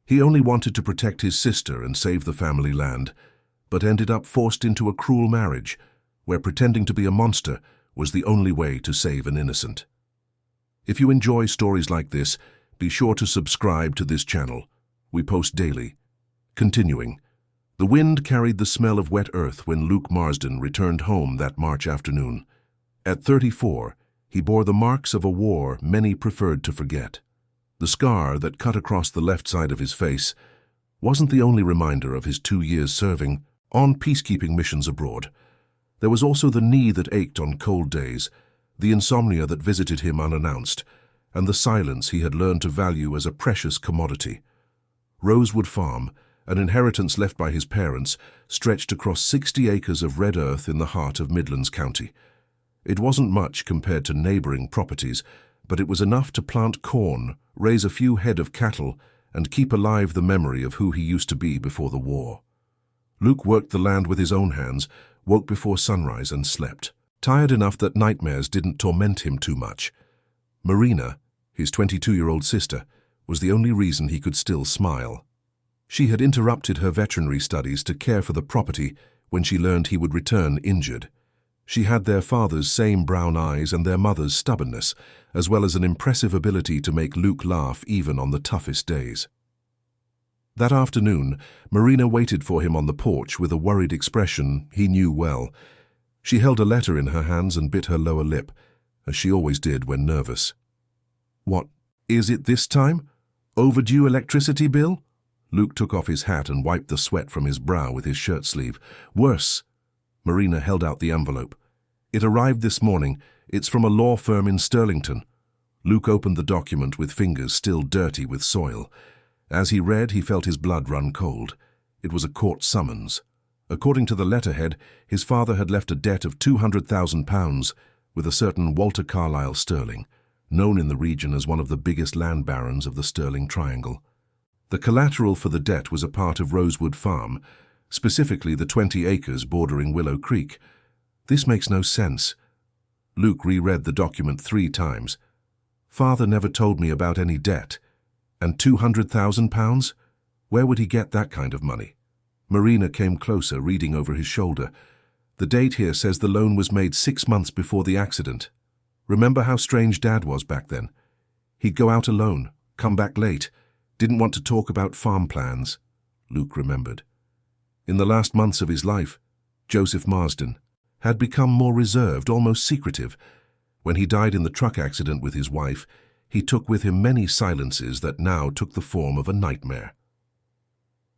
He only wanted to protect his sister and save the family land, but ended up forced into a cruel marriage, where pretending to be a monster was the only way to save an innocent. If you enjoy stories like this, be sure to subscribe to this channel. We post daily. Continuing. The wind carried the smell of wet earth when Luke Marsden returned home that March afternoon. At 34, he bore the marks of a war many preferred to forget. The scar that cut across the left side of his face wasn't the only reminder of his 2 years serving on peacekeeping missions abroad. There was also the knee that ached on cold days, the insomnia that visited him unannounced, and the silence he had learned to value as a precious commodity. Rosewood Farm, an inheritance left by his parents, stretched across 60 acres of red earth in the heart of Midlands County. It wasn't much compared to neighboring properties, but it was enough to plant corn, raise a few head of cattle, and keep alive the memory of who he used to be before the war. Luke worked the land with his own hands, woke before sunrise and slept, tired enough that nightmares didn't torment him too much. Marina, his 22-year-old sister, was the only reason he could still smile. She had interrupted her veterinary studies to care for the property when she learned he would return injured. She had their father's same brown eyes and their mother's stubbornness, as well as an impressive ability to make Luke laugh even on the toughest days. That afternoon, Marina waited for him on the porch with a worried expression he knew well. She held a letter in her hands and bit her lower lip, as she always did when nervous. "What is it this time? Overdue electricity bill?" Luke took off his hat and wiped the sweat from his brow with his shirt sleeve. "Worse." Marina held out the envelope. "It arrived this morning. It's from a law firm in Stirlington." Luke opened the document with fingers still dirty with soil. As he read, he felt his blood run cold. It was a court summons. According to the letterhead, his father had left a debt of £200,000 with a certain Walter Carlyle Stirling, known in the region as one of the biggest land barons of the Stirling Triangle. The collateral for the debt was a part of Rosewood Farm, specifically the 20 acres bordering Willow Creek. This makes no sense. Luke reread the document 3 times. Father never told me about any debt. And £200,000? Where would he get that kind of money? Marina came closer, reading over his shoulder. The date here says the loan was made 6 months before the accident. Remember how strange Dad was back then? He'd go out alone, come back late, didn't want to talk about farm plans. Luke remembered. In the last months of his life, Joseph Marsden had become more reserved, almost secretive. When he died in the truck accident with his wife, he took with him many silences that now took the form of a nightmare.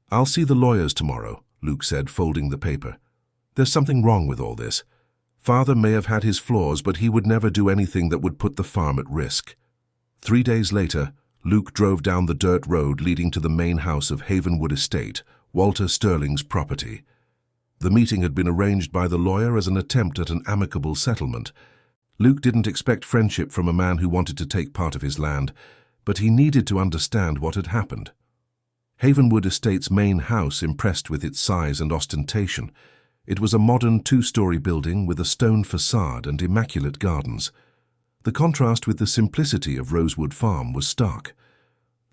"I'll see the lawyers tomorrow," Luke said, folding the paper. "There's something wrong with all this. Father may have had his flaws, but he would never do anything that would put the farm at risk." 3 days later, Luke drove down the dirt road leading to the main house of Havenwood Estate, Walter Stirling's property. The meeting had been arranged by the lawyer as an attempt at an amicable settlement. Luke didn't expect friendship from a man who wanted to take part of his land, but he needed to understand what had happened. Havenwood Estate's main house impressed with its size and ostentation. It was a modern 2-story building with a stone facade and immaculate gardens. The contrast with the simplicity of Rosewood Farm was stark.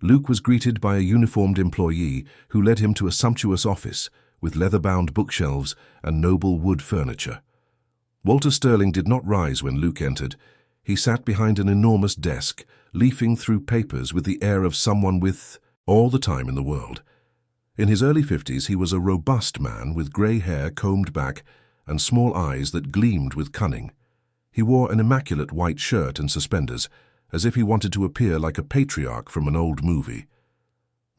Luke was greeted by a uniformed employee who led him to a sumptuous office with leather-bound bookshelves and noble wood furniture. Walter Stirling did not rise when Luke entered. He sat behind an enormous desk, leafing through papers with the air of someone with all the time in the world. In his early 50s, he was a robust man with grey hair combed back and small eyes that gleamed with cunning. He wore an immaculate white shirt and suspenders, as if he wanted to appear like a patriarch from an old movie.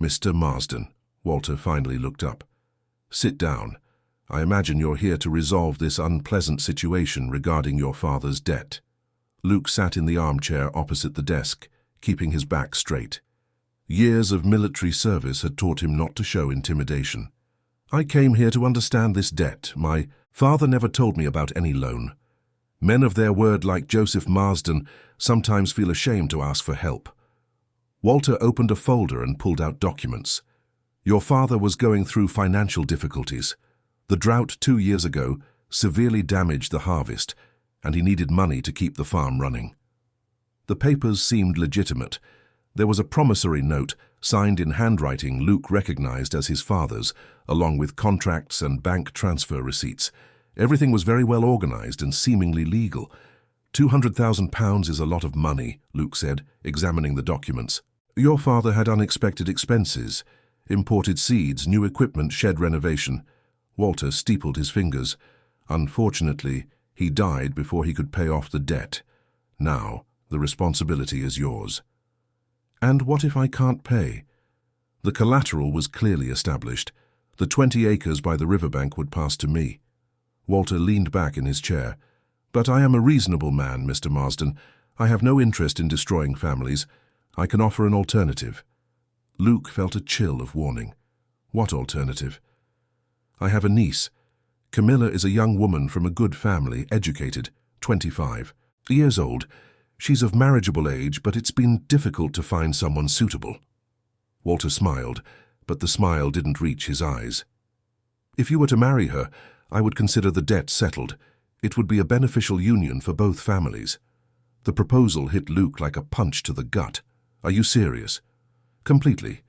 "Mr. Marsden," Walter finally looked up. "Sit down. I imagine you're here to resolve this unpleasant situation regarding your father's debt." Luke sat in the armchair opposite the desk, keeping his back straight. Years of military service had taught him not to show intimidation. "I came here to understand this debt. My father never told me about any loan. Men of their word like Joseph Marsden sometimes feel ashamed to ask for help." Walter opened a folder and pulled out documents. "Your father was going through financial difficulties. The drought 2 years ago severely damaged the harvest, and he needed money to keep the farm running." The papers seemed legitimate. There was a promissory note, signed in handwriting Luke recognized as his father's, along with contracts and bank transfer receipts. Everything was very well organized and seemingly legal. £200,000 is a lot of money, Luke said, examining the documents. Your father had unexpected expenses. Imported seeds, new equipment, shed renovation. Walter steepled his fingers. Unfortunately, he died before he could pay off the debt. Now, the responsibility is yours. And what if I can't pay? The collateral was clearly established. The 20 acres by the riverbank would pass to me. Walter leaned back in his chair. But I am a reasonable man, Mr. Marsden. I have no interest in destroying families. I can offer an alternative. Luke felt a chill of warning. What alternative? I have a niece. Camilla is a young woman from a good family, educated, 25 years old. She's of marriageable age, but it's been difficult to find someone suitable. Walter smiled, but the smile didn't reach his eyes. If you were to marry her, I would consider the debt settled. It would be a beneficial union for both families. The proposal hit Luke like a punch to the gut. Are you serious? Completely.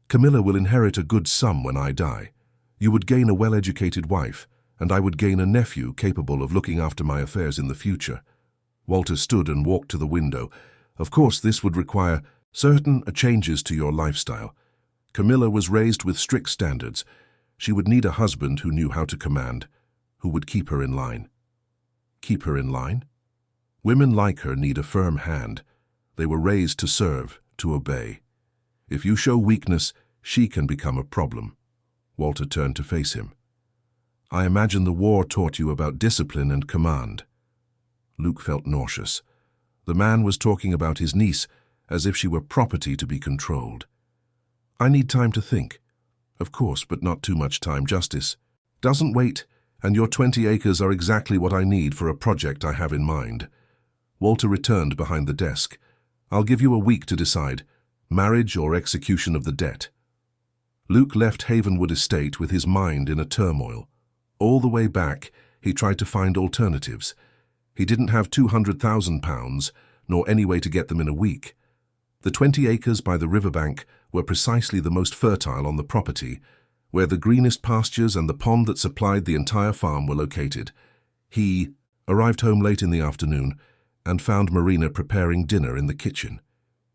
Camilla will inherit a good sum when I die. You would gain a well-educated wife, and I would gain a nephew capable of looking after my affairs in the future. Walter stood and walked to the window. Of course, this would require certain changes to your lifestyle. Camilla was raised with strict standards. She would need a husband who knew how to command, who would keep her in line. Keep her in line? Women like her need a firm hand. They were raised to serve, to obey. If you show weakness, she can become a problem. Walter turned to face him. I imagine the war taught you about discipline and command. Luke felt nauseous. The man was talking about his niece as if she were property to be controlled. I need time to think. Of course, but not too much time, Justice. Doesn't wait, and your 20 acres are exactly what I need for a project I have in mind. Walter returned behind the desk. I'll give you a week to decide, marriage or execution of the debt. Luke left Havenwood Estate with his mind in a turmoil. All the way back, he tried to find alternatives. He didn't have £200,000, nor any way to get them in a week. The 20 acres by the riverbank were precisely the most fertile on the property, where the greenest pastures and the pond that supplied the entire farm were located. He arrived home late in the afternoon and found Marina preparing dinner in the kitchen.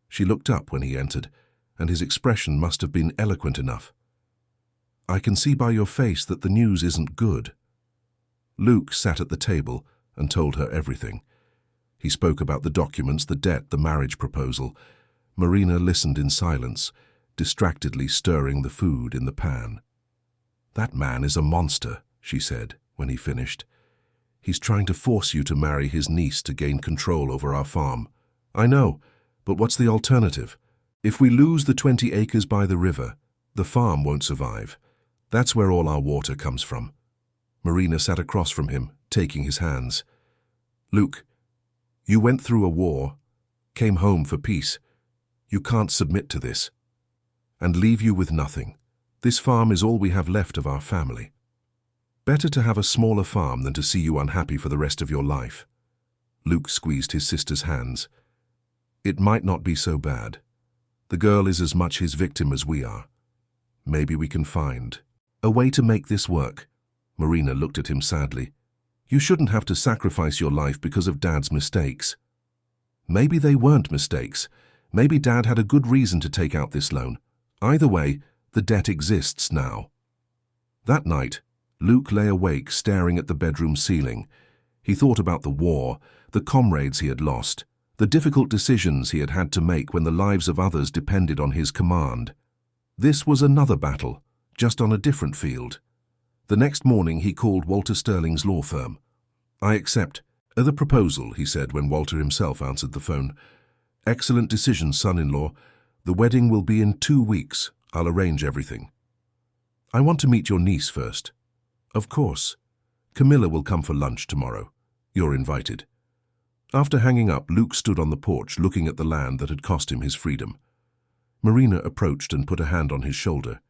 She looked up when he entered, and his expression must have been eloquent enough. I can see by your face that the news isn't good. Luke sat at the table and told her everything. He spoke about the documents, the debt, the marriage proposal. Marina listened in silence, distractedly stirring the food in the pan. That man is a monster, she said when he finished. He's trying to force you to marry his niece to gain control over our farm. I know, but what's the alternative? If we lose the 20 acres by the river, the farm won't survive. That's where all our water comes from. Marina sat across from him, taking his hands. Luke, you went through a war, came home for peace. You can't submit to this and leave you with nothing. This farm is all we have left of our family. Better to have a smaller farm than to see you unhappy for the rest of your life. Luke squeezed his sister's hands. It might not be so bad. The girl is as much his victim as we are. Maybe we can find a way to make this work. Marina looked at him sadly. You shouldn't have to sacrifice your life because of Dad's mistakes. Maybe they weren't mistakes. Maybe Dad had a good reason to take out this loan. Either way, the debt exists now. That night, Luke lay awake staring at the bedroom ceiling. He thought about the war, the comrades he had lost, the difficult decisions he had had to make when the lives of others depended on his command. This was another battle, just on a different field. The next morning he called Walter Sterling's law firm. I accept the proposal, he said when Walter himself answered the phone. Excellent decision, son-in-law. The wedding will be in 2 weeks. I'll arrange everything. I want to meet your niece first. Of course. Camilla will come for lunch tomorrow. You're invited. After hanging up, Luke stood on the porch looking at the land that had cost him his freedom. Marina approached and put a hand on his shoulder.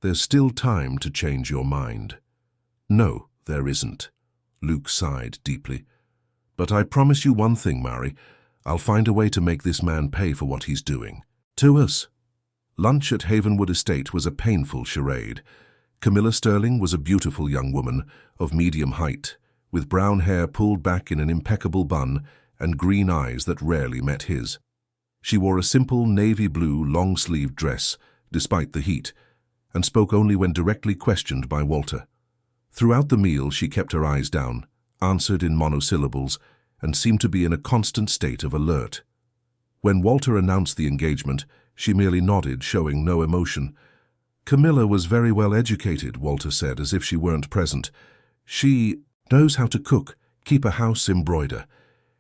There's still time to change your mind. No, there isn't. Luke sighed deeply. But I promise you one thing, Mary. I'll find a way to make this man pay for what he's doing. To us. Lunch at Havenwood Estate was a painful charade. Camilla Sterling was a beautiful young woman of medium height, with brown hair pulled back in an impeccable bun and green eyes that rarely met his. She wore a simple navy blue long-sleeved dress, despite the heat, and spoke only when directly questioned by Walter. Throughout the meal she kept her eyes down, answered in monosyllables, and seemed to be in a constant state of alert. When Walter announced the engagement, she merely nodded, showing no emotion. Camilla was very well educated, Walter said, as if she weren't present. She knows how to cook, keep a house, embroider.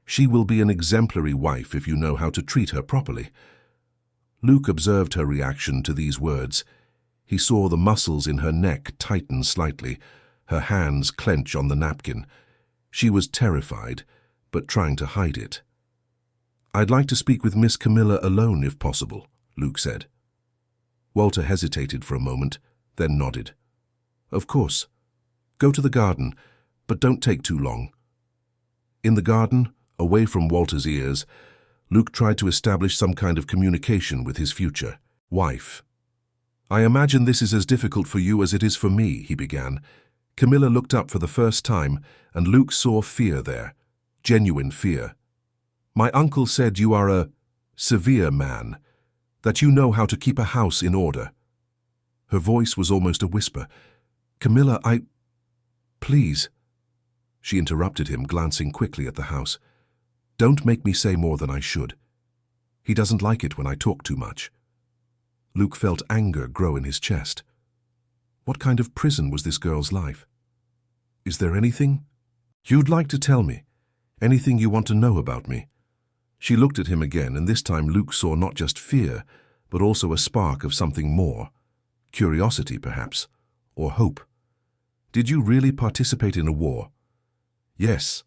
She will be an exemplary wife if you know how to treat her properly. Luke observed her reaction to these words. He saw the muscles in her neck tighten slightly, her hands clench on the napkin. She was terrified, but trying to hide it. "I'd like to speak with Miss Camilla alone, if possible," Luke said. Walter hesitated for a moment, then nodded. "Of course. Go to the garden, but don't take too long." In the garden, away from Walter's ears, Luke tried to establish some kind of communication with his future wife. "I imagine this is as difficult for you as it is for me," he began. Camilla looked up for the first time, and Luke saw fear there, genuine fear. "My uncle said you are a severe man, that you know how to keep a house in order." Her voice was almost a whisper. "Camilla, please." She interrupted him, glancing quickly at the house. "Don't make me say more than I should. He doesn't like it when I talk too much." Luke felt anger grow in his chest. What kind of prison was this girl's life? "Is there anything you'd like to tell me? Anything you want to know about me?" She looked at him again, and this time Luke saw not just fear, but also a spark of something more. Curiosity, perhaps, or hope. "Did you really participate in a war?" "Yes.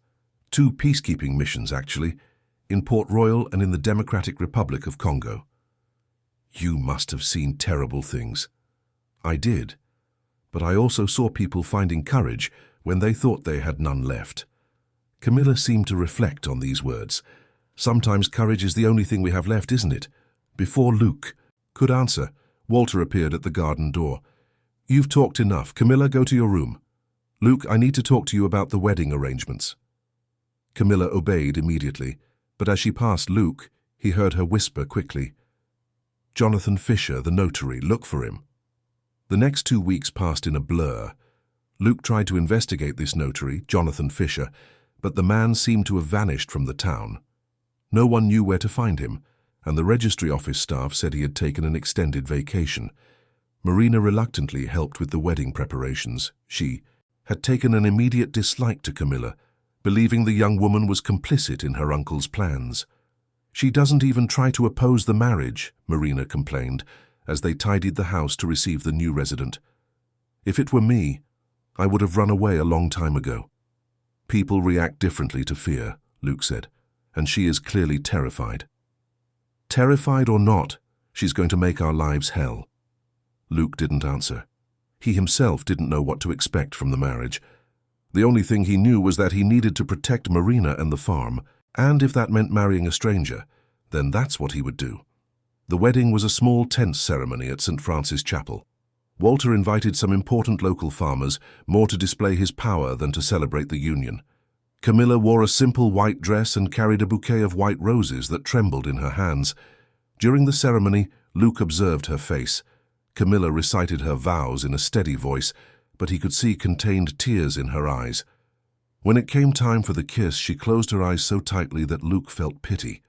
2 peacekeeping missions, actually, in Port Royal and in the Democratic Republic of Congo." "You must have seen terrible things." "I did. But I also saw people finding courage when they thought they had none left." Camilla seemed to reflect on these words. Sometimes courage is the only thing we have left, isn't it? Before Luke could answer, Walter appeared at the garden door. "You've talked enough. Camilla, go to your room. Luke, I need to talk to you about the wedding arrangements." Camilla obeyed immediately, but as she passed Luke, he heard her whisper quickly, "Jonathan Fisher, the notary, look for him." The next 2 weeks passed in a blur. Luke tried to investigate this notary, Jonathan Fisher, but the man seemed to have vanished from the town. No one knew where to find him, and the registry office staff said he had taken an extended vacation. Marina reluctantly helped with the wedding preparations. She had taken an immediate dislike to Camilla, believing the young woman was complicit in her uncle's plans. "She doesn't even try to oppose the marriage," Marina complained, as they tidied the house to receive the new resident. "If it were me, I would have run away a long time ago." "People react differently to fear," Luke said, "and she is clearly terrified." "Terrified or not, she's going to make our lives hell." Luke didn't answer. He himself didn't know what to expect from the marriage. The only thing he knew was that he needed to protect Marina and the farm, and if that meant marrying a stranger, then that's what he would do. The wedding was a small tent ceremony at St. Francis Chapel. Walter invited some important local farmers, more to display his power than to celebrate the union. Camilla wore a simple white dress and carried a bouquet of white roses that trembled in her hands. During the ceremony, Luke observed her face. Camilla recited her vows in a steady voice, but he could see contained tears in her eyes. When it came time for the kiss, she closed her eyes so tightly that Luke felt pity.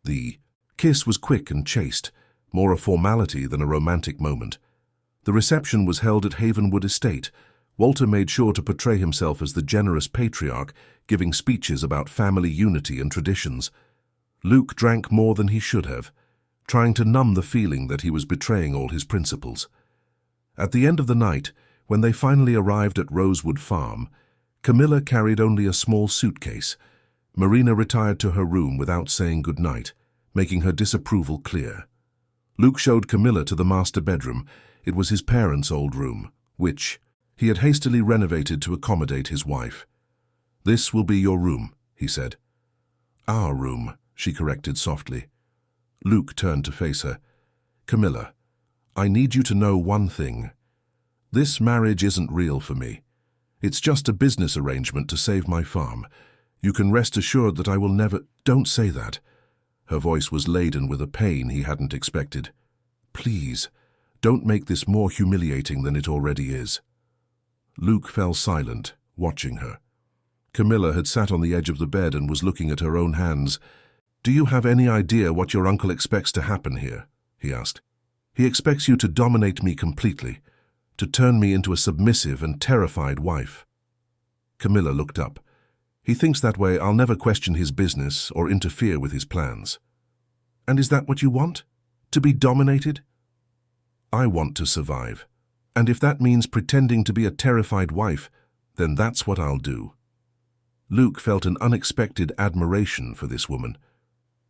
The kiss was quick and chaste, more a formality than a romantic moment. The reception was held at Havenwood Estate. Walter made sure to portray himself as the generous patriarch, giving speeches about family unity and traditions. Luke drank more than he should have, trying to numb the feeling that he was betraying all his principles. At the end of the night, when they finally arrived at Rosewood Farm, Camilla carried only a small suitcase. Marina retired to her room without saying goodnight, making her disapproval clear. Luke showed Camilla to the master bedroom. It was his parents' old room, which he had hastily renovated to accommodate his wife. "This will be your room," he said. "Our room," she corrected softly. Luke turned to face her. "Camilla, I need you to know one thing. This marriage isn't real for me. It's just a business arrangement to save my farm. You can rest assured that I will never— Don't say that. Her voice was laden with a pain he hadn't expected. Please, don't make this more humiliating than it already is. Luke fell silent, watching her. Camilla had sat on the edge of the bed and was looking at her own hands. Do you have any idea what your uncle expects to happen here? He asked. He expects you to dominate me completely, to turn me into a submissive and terrified wife. Camilla looked up. He thinks that way I'll never question his business or interfere with his plans. And is that what you want? To be dominated? I want to survive. And if that means pretending to be a terrified wife, then that's what I'll do. Luke felt an unexpected admiration for this woman.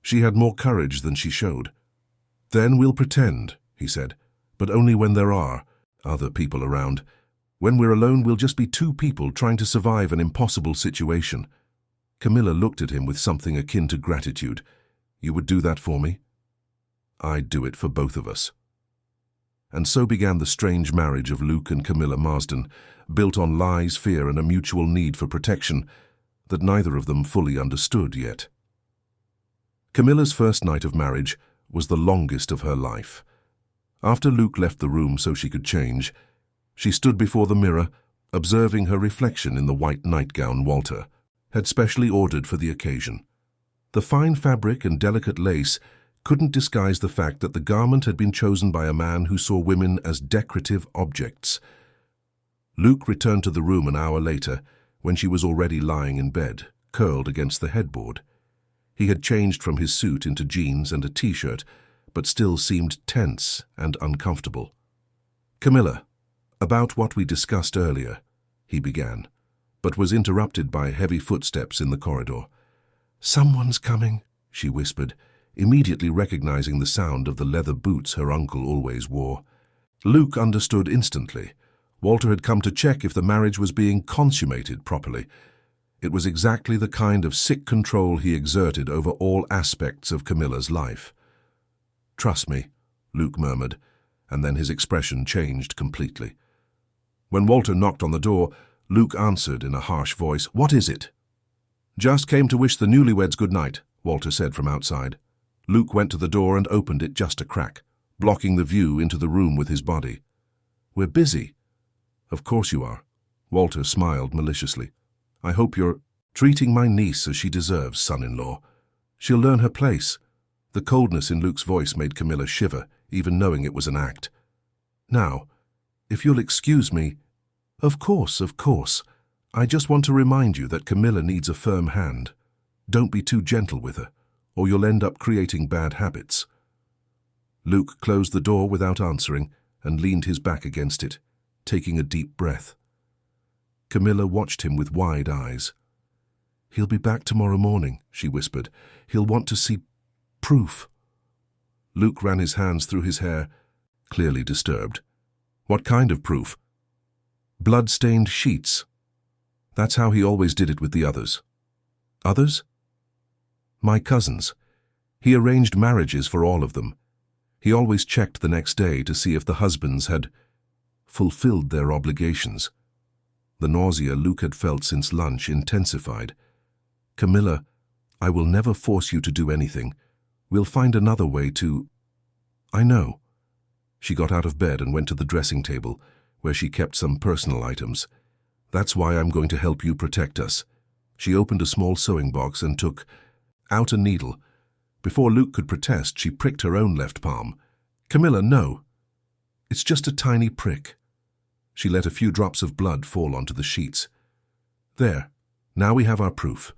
She had more courage than she showed. Then we'll pretend, he said, but only when there are other people around. When we're alone, we'll just be two people trying to survive an impossible situation. Camilla looked at him with something akin to gratitude. You would do that for me? I'd do it for both of us. And so began the strange marriage of Luke and Camilla Marsden, built on lies, fear, and a mutual need for protection that neither of them fully understood yet. Camilla's first night of marriage was the longest of her life. After Luke left the room so she could change, she stood before the mirror, observing her reflection in the white nightgown Walter had specially ordered for the occasion. The fine fabric and delicate lace couldn't disguise the fact that the garment had been chosen by a man who saw women as decorative objects. Luke returned to the room an hour later, when she was already lying in bed, curled against the headboard. He had changed from his suit into jeans and a t-shirt, but still seemed tense and uncomfortable. Camilla, about what we discussed earlier, he began, but was interrupted by heavy footsteps in the corridor. Someone's coming, she whispered, immediately recognizing the sound of the leather boots her uncle always wore. Luke understood instantly. Walter had come to check if the marriage was being consummated properly. It was exactly the kind of sick control he exerted over all aspects of Camilla's life. Trust me, Luke murmured, and then his expression changed completely. When Walter knocked on the door, Luke answered in a harsh voice, What is it? Just came to wish the newlyweds good night, Walter said from outside. Luke went to the door and opened it just a crack, blocking the view into the room with his body. We're busy. Of course you are. Walter smiled maliciously. I hope you're treating my niece as she deserves, son-in-law. She'll learn her place. The coldness in Luke's voice made Camilla shiver, even knowing it was an act. Now, if you'll excuse me— Of course. I just want to remind you that Camilla needs a firm hand. Don't be too gentle with her, or you'll end up creating bad habits. Luke closed the door without answering and leaned his back against it, taking a deep breath. Camilla watched him with wide eyes. He'll be back tomorrow morning, she whispered. He'll want to see proof. Luke ran his hands through his hair, clearly disturbed. What kind of proof? Blood-stained sheets. That's how he always did it with the others. Others? My cousins. He arranged marriages for all of them. He always checked the next day to see if the husbands had fulfilled their obligations. The nausea Luke had felt since lunch intensified. Camilla, I will never force you to do anything. We'll find another way to— I know. She got out of bed and went to the dressing table, where she kept some personal items. That's why I'm going to help you protect us. She opened a small sewing box and took out a needle. Before Luke could protest, she pricked her own left palm. Camilla, no. It's just a tiny prick. She let a few drops of blood fall onto the sheets. There, now we have our proof.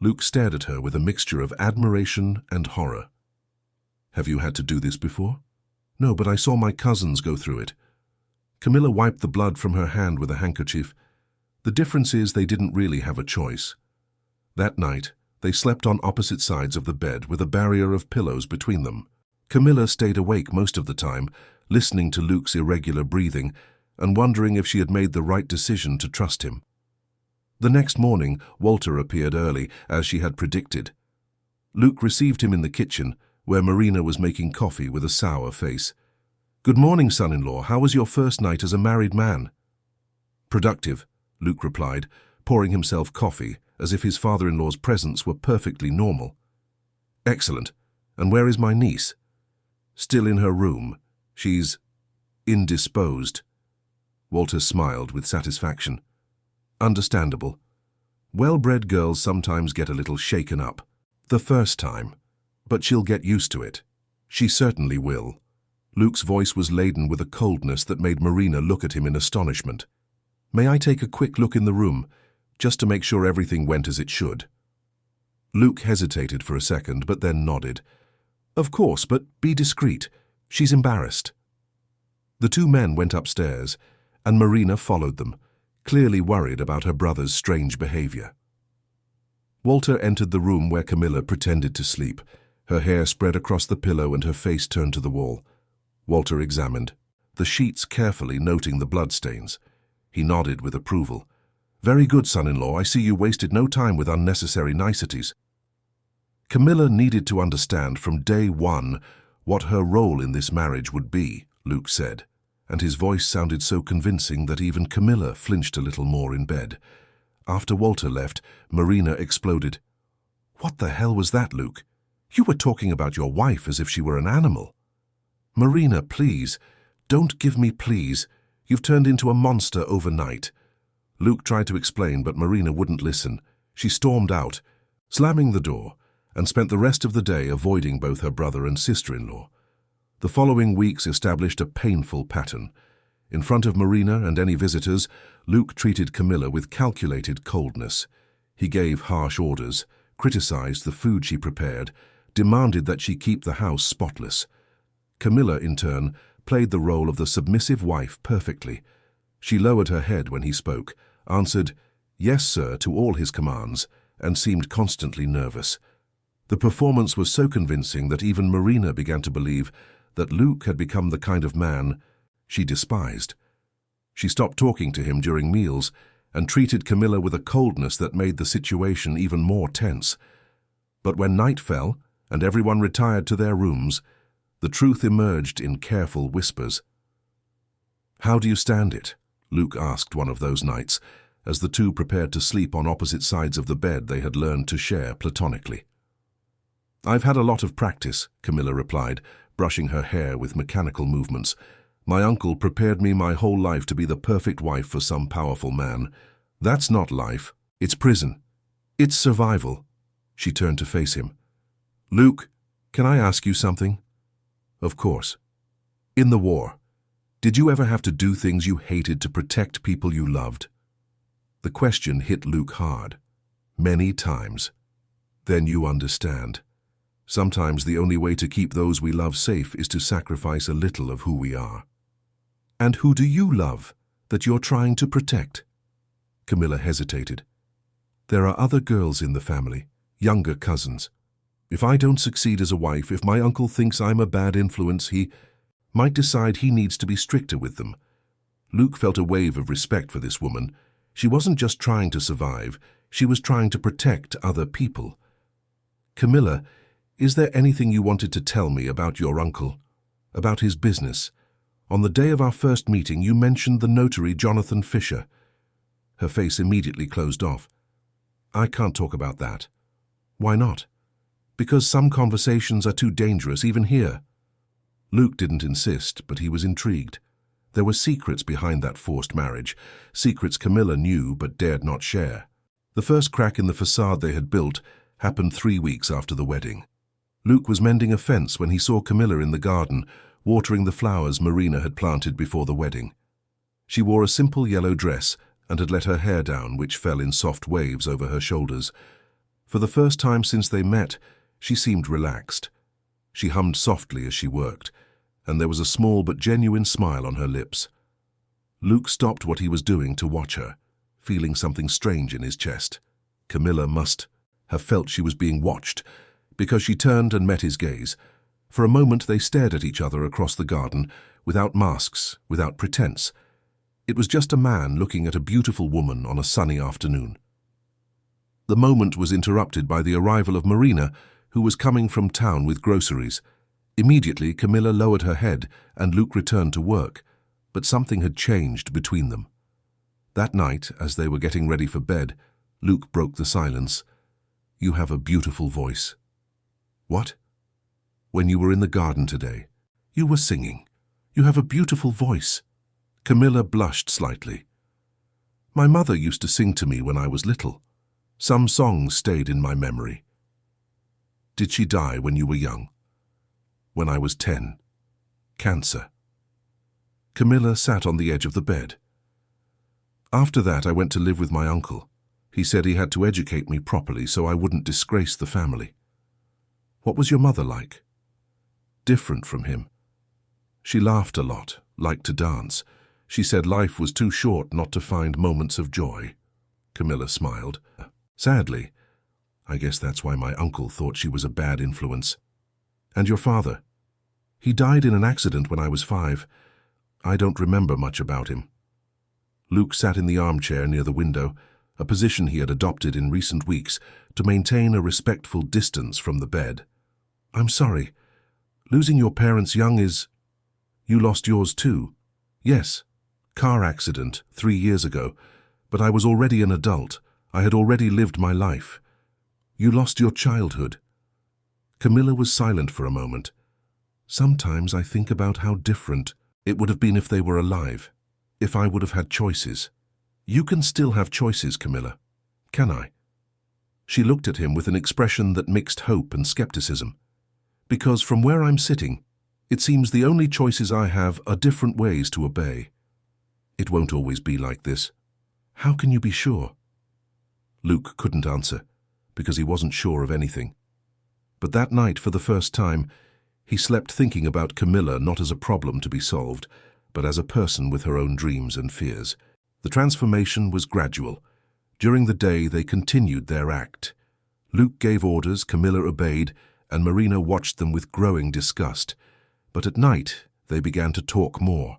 Luke stared at her with a mixture of admiration and horror. Have you had to do this before? No, but I saw my cousins go through it. Camilla wiped the blood from her hand with a handkerchief. The difference is they didn't really have a choice. That night, they slept on opposite sides of the bed with a barrier of pillows between them. Camilla stayed awake most of the time, listening to Luke's irregular breathing and wondering if she had made the right decision to trust him. The next morning, Walter appeared early, as she had predicted. Luke received him in the kitchen, where Marina was making coffee with a sour face. "Good morning, son-in-law. How was your first night as a married man?" "Productive," Luke replied, pouring himself coffee, as if his father-in-law's presence were perfectly normal. "Excellent. And where is my niece?" "Still in her room. She's indisposed." Walter smiled with satisfaction. "Understandable. Well-bred girls sometimes get a little shaken up. The first time. But she'll get used to it." "She certainly will." Luke's voice was laden with a coldness that made Marina look at him in astonishment. "May I take a quick look in the room, just to make sure everything went as it should?" Luke hesitated for a second, but then nodded. "Of course, but be discreet. She's embarrassed." The two men went upstairs, and Marina followed them, clearly worried about her brother's strange behavior. Walter entered the room where Camilla pretended to sleep, her hair spread across the pillow and her face turned to the wall. Walter examined the sheets carefully, noting the bloodstains. He nodded with approval. "Very good, son-in-law. I see you wasted no time with unnecessary niceties." Camilla needed to understand from day one what her role in this marriage would be, Luke said, and his voice sounded so convincing that even Camilla flinched a little more in bed. After Walter left, Marina exploded. "What the hell was that, Luke? You were talking about your wife as if she were an animal." "Marina, please. Don't give me please. You've turned into a monster overnight." Luke tried to explain, but Marina wouldn't listen. She stormed out, slamming the door, and spent the rest of the day avoiding both her brother and sister-in-law. The following weeks established a painful pattern. In front of Marina and any visitors, Luke treated Camilla with calculated coldness. He gave harsh orders, criticized the food she prepared, demanded that she keep the house spotless. Camilla, in turn, played the role of the submissive wife perfectly. She lowered her head when he spoke, answered, "Yes, sir," to all his commands, and seemed constantly nervous. The performance was so convincing that even Marina began to believe that Luke had become the kind of man she despised. She stopped talking to him during meals and treated Camilla with a coldness that made the situation even more tense. But when night fell and everyone retired to their rooms, the truth emerged in careful whispers. "How do you stand it?" Luke asked one of those nights, as the two prepared to sleep on opposite sides of the bed they had learned to share platonically. "I've had a lot of practice," Camilla replied, brushing her hair with mechanical movements. "My uncle prepared me my whole life to be the perfect wife for some powerful man. That's not life. It's prison. It's survival." She turned to face him. "Luke, can I ask you something?" "Of course." "In the war, did you ever have to do things you hated to protect people you loved?" The question hit Luke hard. "Many times." "Then you understand. Sometimes the only way to keep those we love safe is to sacrifice a little of who we are." "And who do you love that you're trying to protect?" Camilla hesitated. "There are other girls in the family, younger cousins. If I don't succeed as a wife, if my uncle thinks I'm a bad influence, he might decide he needs to be stricter with them." Luke felt a wave of respect for this woman. She wasn't just trying to survive, she was trying to protect other people. "Camilla, is there anything you wanted to tell me about your uncle? About his business? On the day of our first meeting, you mentioned the notary Jonathan Fisher." Her face immediately closed off. "I can't talk about that." "Why not?" "Because some conversations are too dangerous, even here." Luke didn't insist, but he was intrigued. There were secrets behind that forced marriage, secrets Camilla knew but dared not share. The first crack in the facade they had built happened 3 weeks after the wedding. Luke was mending a fence when he saw Camilla in the garden, watering the flowers Marina had planted before the wedding. She wore a simple yellow dress and had let her hair down, which fell in soft waves over her shoulders. For the first time since they met, she seemed relaxed. She hummed softly as she worked, and there was a small but genuine smile on her lips. Luke stopped what he was doing to watch her, feeling something strange in his chest. Camilla must have felt she was being watched, because she turned and met his gaze. For a moment they stared at each other across the garden, without masks, without pretense. It was just a man looking at a beautiful woman on a sunny afternoon. The moment was interrupted by the arrival of Marina, who was coming from town with groceries. Immediately, Camilla lowered her head and Luke returned to work, but something had changed between them. That night, as they were getting ready for bed, Luke broke the silence. "You have a beautiful voice." "What?" "When you were in the garden today, you were singing. You have a beautiful voice." Camilla blushed slightly. "My mother used to sing to me when I was little. Some songs stayed in my memory." "Did she die when you were young?" "When I was 10. Cancer." Camilla sat on the edge of the bed. "After that, I went to live with my uncle. He said he had to educate me properly so I wouldn't disgrace the family." "What was your mother like?" "Different from him. She laughed a lot, liked to dance. She said life was too short not to find moments of joy." Camilla smiled. "Sadly, I guess that's why my uncle thought she was a bad influence." "And your father?" "He died in an accident when I was 5. I don't remember much about him." Luke sat in the armchair near the window, a position he had adopted in recent weeks to maintain a respectful distance from the bed. "I'm sorry. Losing your parents young is—" "You lost yours too?" "Yes. Car accident 3 years ago. But I was already an adult. I had already lived my life." "You lost your childhood." Camilla was silent for a moment. "Sometimes I think about how different it would have been if they were alive, if I would have had choices." "You can still have choices, Camilla." "Can I?" She looked at him with an expression that mixed hope and skepticism. "Because from where I'm sitting, it seems the only choices I have are different ways to obey." "It won't always be like this." "How can you be sure?" Luke couldn't answer, because he wasn't sure of anything. But that night, for the first time, he slept thinking about Camilla not as a problem to be solved, but as a person with her own dreams and fears. The transformation was gradual. During the day, they continued their act. Luke gave orders, Camilla obeyed, and Marina watched them with growing disgust. But at night, they began to talk more.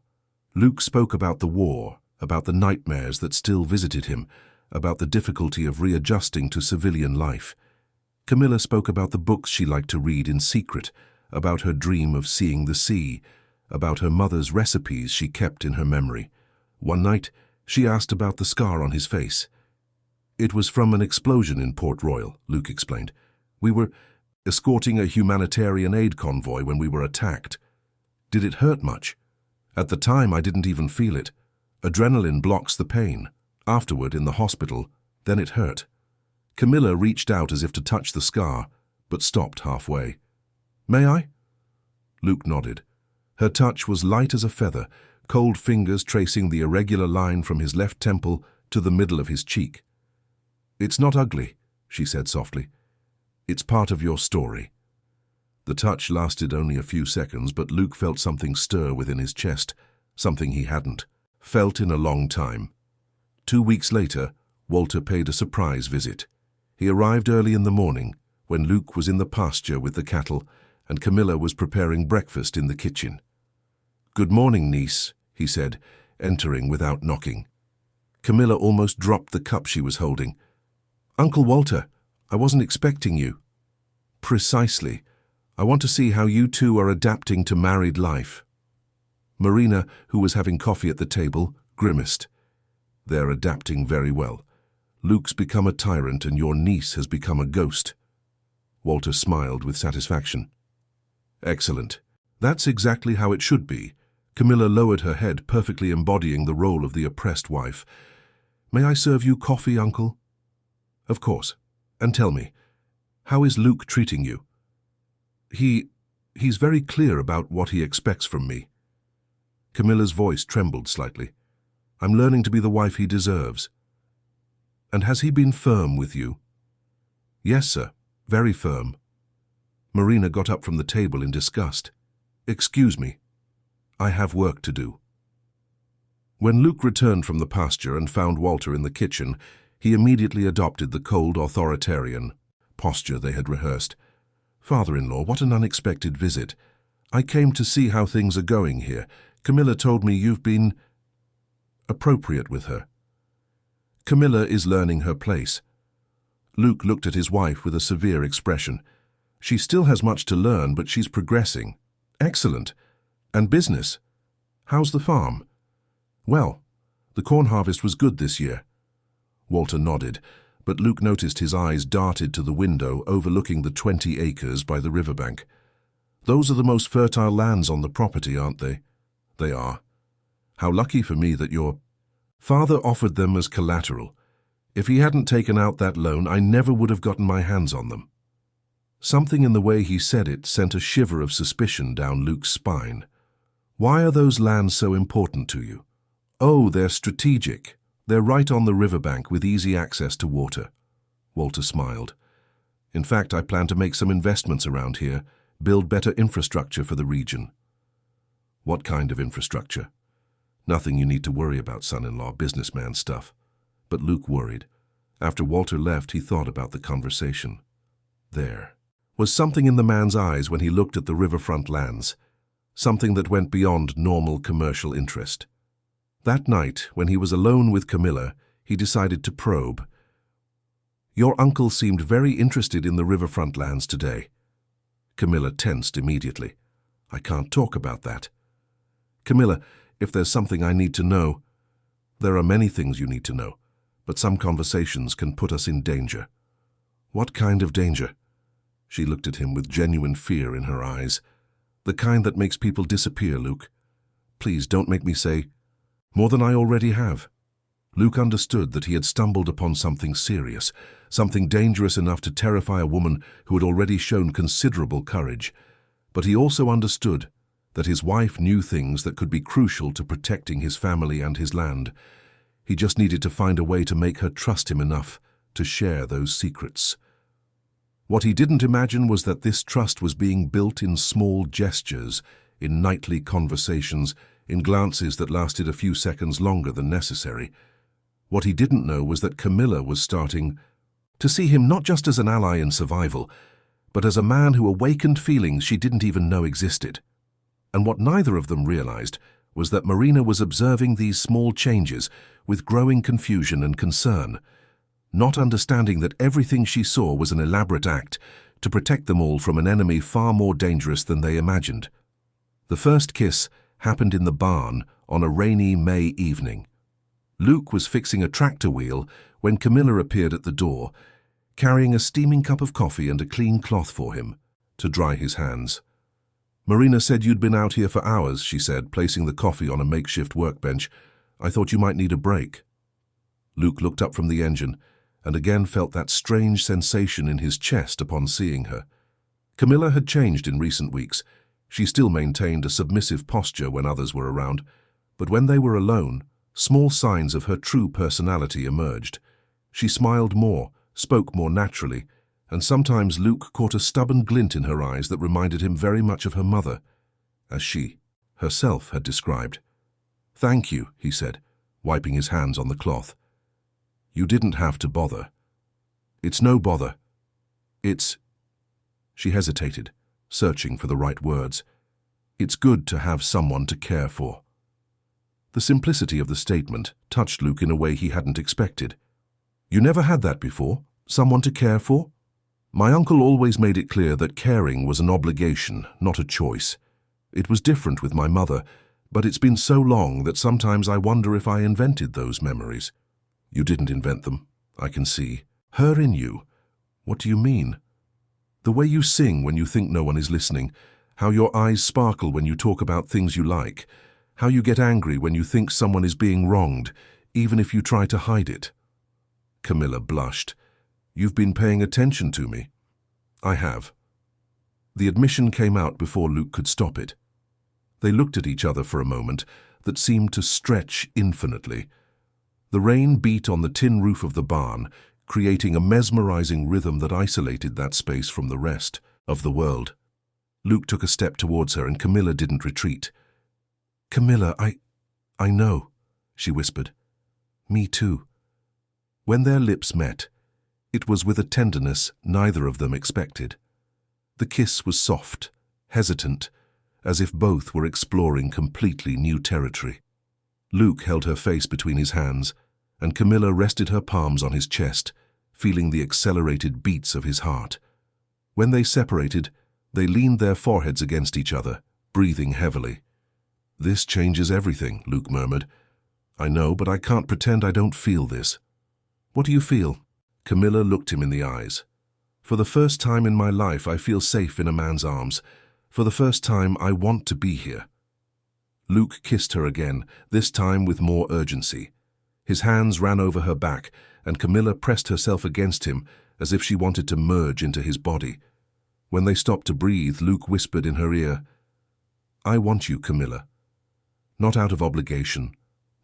Luke spoke about the war, about the nightmares that still visited him, about the difficulty of readjusting to civilian life. Camilla spoke about the books she liked to read in secret, about her dream of seeing the sea, about her mother's recipes she kept in her memory. One night, she asked about the scar on his face. "It was from an explosion in Port Royal," Luke explained. "We were escorting a humanitarian aid convoy when we were attacked." "Did it hurt much?" "At the time, I didn't even feel it. Adrenaline blocks the pain. Afterward, in the hospital, then it hurt." Camilla reached out as if to touch the scar, but stopped halfway. "May I?" Luke nodded. Her touch was light as a feather, cold fingers tracing the irregular line from his left temple to the middle of his cheek. "It's not ugly," she said softly. "It's part of your story." The touch lasted only a few seconds, but Luke felt something stir within his chest, something he hadn't felt in a long time. 2 weeks later, Walter paid a surprise visit. He arrived early in the morning, when Luke was in the pasture with the cattle, and Camilla was preparing breakfast in the kitchen. "Good morning, niece," he said, entering without knocking. Camilla almost dropped the cup she was holding. "Uncle Walter, I wasn't expecting you." "Precisely. I want to see how you two are adapting to married life." Marina, who was having coffee at the table, grimaced. "They're adapting very well. Luke's become a tyrant and your niece has become a ghost." Walter smiled with satisfaction. "Excellent. That's exactly how it should be." Camilla lowered her head, perfectly embodying the role of the oppressed wife. "May I serve you coffee, Uncle?" "Of course. And tell me, how is Luke treating you?" He's very clear about what he expects from me." Camilla's voice trembled slightly. "I'm learning to be the wife he deserves." "And has he been firm with you?" "Yes, sir. Very firm." Marina got up from the table in disgust. "Excuse me. I have work to do." When Luke returned from the pasture and found Walter in the kitchen, he immediately adopted the cold, authoritarian posture they had rehearsed. "Father-in-law, what an unexpected visit. I came to see how things are going here. Camilla told me you've been appropriate with her." "Camilla is learning her place." Luke looked at his wife with a severe expression. "She still has much to learn, but she's progressing. Excellent. And business? How's the farm? Well, the corn harvest was good this year. Walter nodded, but Luke noticed his eyes darted to the window overlooking the 20 acres by the riverbank. Those are the most fertile lands on the property, aren't they? They are. How lucky for me that your father offered them as collateral. If he hadn't taken out that loan, I never would have gotten my hands on them. Something in the way he said it sent a shiver of suspicion down Luke's spine. Why are those lands so important to you? Oh, they're strategic. They're right on the riverbank with easy access to water. Walter smiled. In fact, I plan to make some investments around here, build better infrastructure for the region. What kind of infrastructure? Nothing you need to worry about, son-in-law, businessman stuff. But Luke worried. After Walter left, he thought about the conversation. There was something in the man's eyes when he looked at the riverfront lands, something that went beyond normal commercial interest. That night, when he was alone with Camilla, he decided to probe. Your uncle seemed very interested in the riverfront lands today. Camilla tensed immediately. I can't talk about that. Camilla, if there's something I need to know. There are many things you need to know, but some conversations can put us in danger. What kind of danger? She looked at him with genuine fear in her eyes. The kind that makes people disappear, Luke. Please don't make me say more than I already have. Luke understood that he had stumbled upon something serious, something dangerous enough to terrify a woman who had already shown considerable courage. But he also understood that his wife knew things that could be crucial to protecting his family and his land. He just needed to find a way to make her trust him enough to share those secrets. What he didn't imagine was that this trust was being built in small gestures, in nightly conversations, in glances that lasted a few seconds longer than necessary. What he didn't know was that Camilla was starting to see him not just as an ally in survival, but as a man who awakened feelings she didn't even know existed. And what neither of them realized was that Marina was observing these small changes with growing confusion and concern, not understanding that everything she saw was an elaborate act to protect them all from an enemy far more dangerous than they imagined. The first kiss happened in the barn on a rainy May evening. Luke was fixing a tractor wheel when Camilla appeared at the door, carrying a steaming cup of coffee and a clean cloth for him to dry his hands. Marina said you'd been out here for hours, she said, placing the coffee on a makeshift workbench. I thought you might need a break. Luke looked up from the engine and again felt that strange sensation in his chest upon seeing her. Camilla had changed in recent weeks. She still maintained a submissive posture when others were around, but when they were alone, small signs of her true personality emerged. She smiled more, spoke more naturally, and sometimes Luke caught a stubborn glint in her eyes that reminded him very much of her mother, as she herself had described. Thank you, he said, wiping his hands on the cloth. You didn't have to bother. It's no bother. It's... She hesitated, searching for the right words. It's good to have someone to care for. The simplicity of the statement touched Luke in a way he hadn't expected. You never had that before? Someone to care for? My uncle always made it clear that caring was an obligation, not a choice. It was different with my mother, but it's been so long that sometimes I wonder if I invented those memories. You didn't invent them, I can see. Her in you? What do you mean? The way you sing when you think no one is listening, how your eyes sparkle when you talk about things you like, how you get angry when you think someone is being wronged, even if you try to hide it. Camilla blushed. You've been paying attention to me. I have. The admission came out before Luke could stop it. They looked at each other for a moment that seemed to stretch infinitely. The rain beat on the tin roof of the barn, creating a mesmerizing rhythm that isolated that space from the rest of the world. Luke took a step towards her and Camilla didn't retreat. Camilla, I know, she whispered. Me too. When their lips met, it was with a tenderness neither of them expected. The kiss was soft, hesitant, as if both were exploring completely new territory. Luke held her face between his hands, and Camilla rested her palms on his chest, feeling the accelerated beats of his heart. When they separated, they leaned their foreheads against each other, breathing heavily. "This changes everything," Luke murmured. "I know, but I can't pretend I don't feel this." "What do you feel?" Camilla looked him in the eyes. "For the first time in my life, I feel safe in a man's arms. For the first time, I want to be here." Luke kissed her again, this time with more urgency. His hands ran over her back, and Camilla pressed herself against him as if she wanted to merge into his body. When they stopped to breathe, Luke whispered in her ear, "I want you, Camilla. Not out of obligation,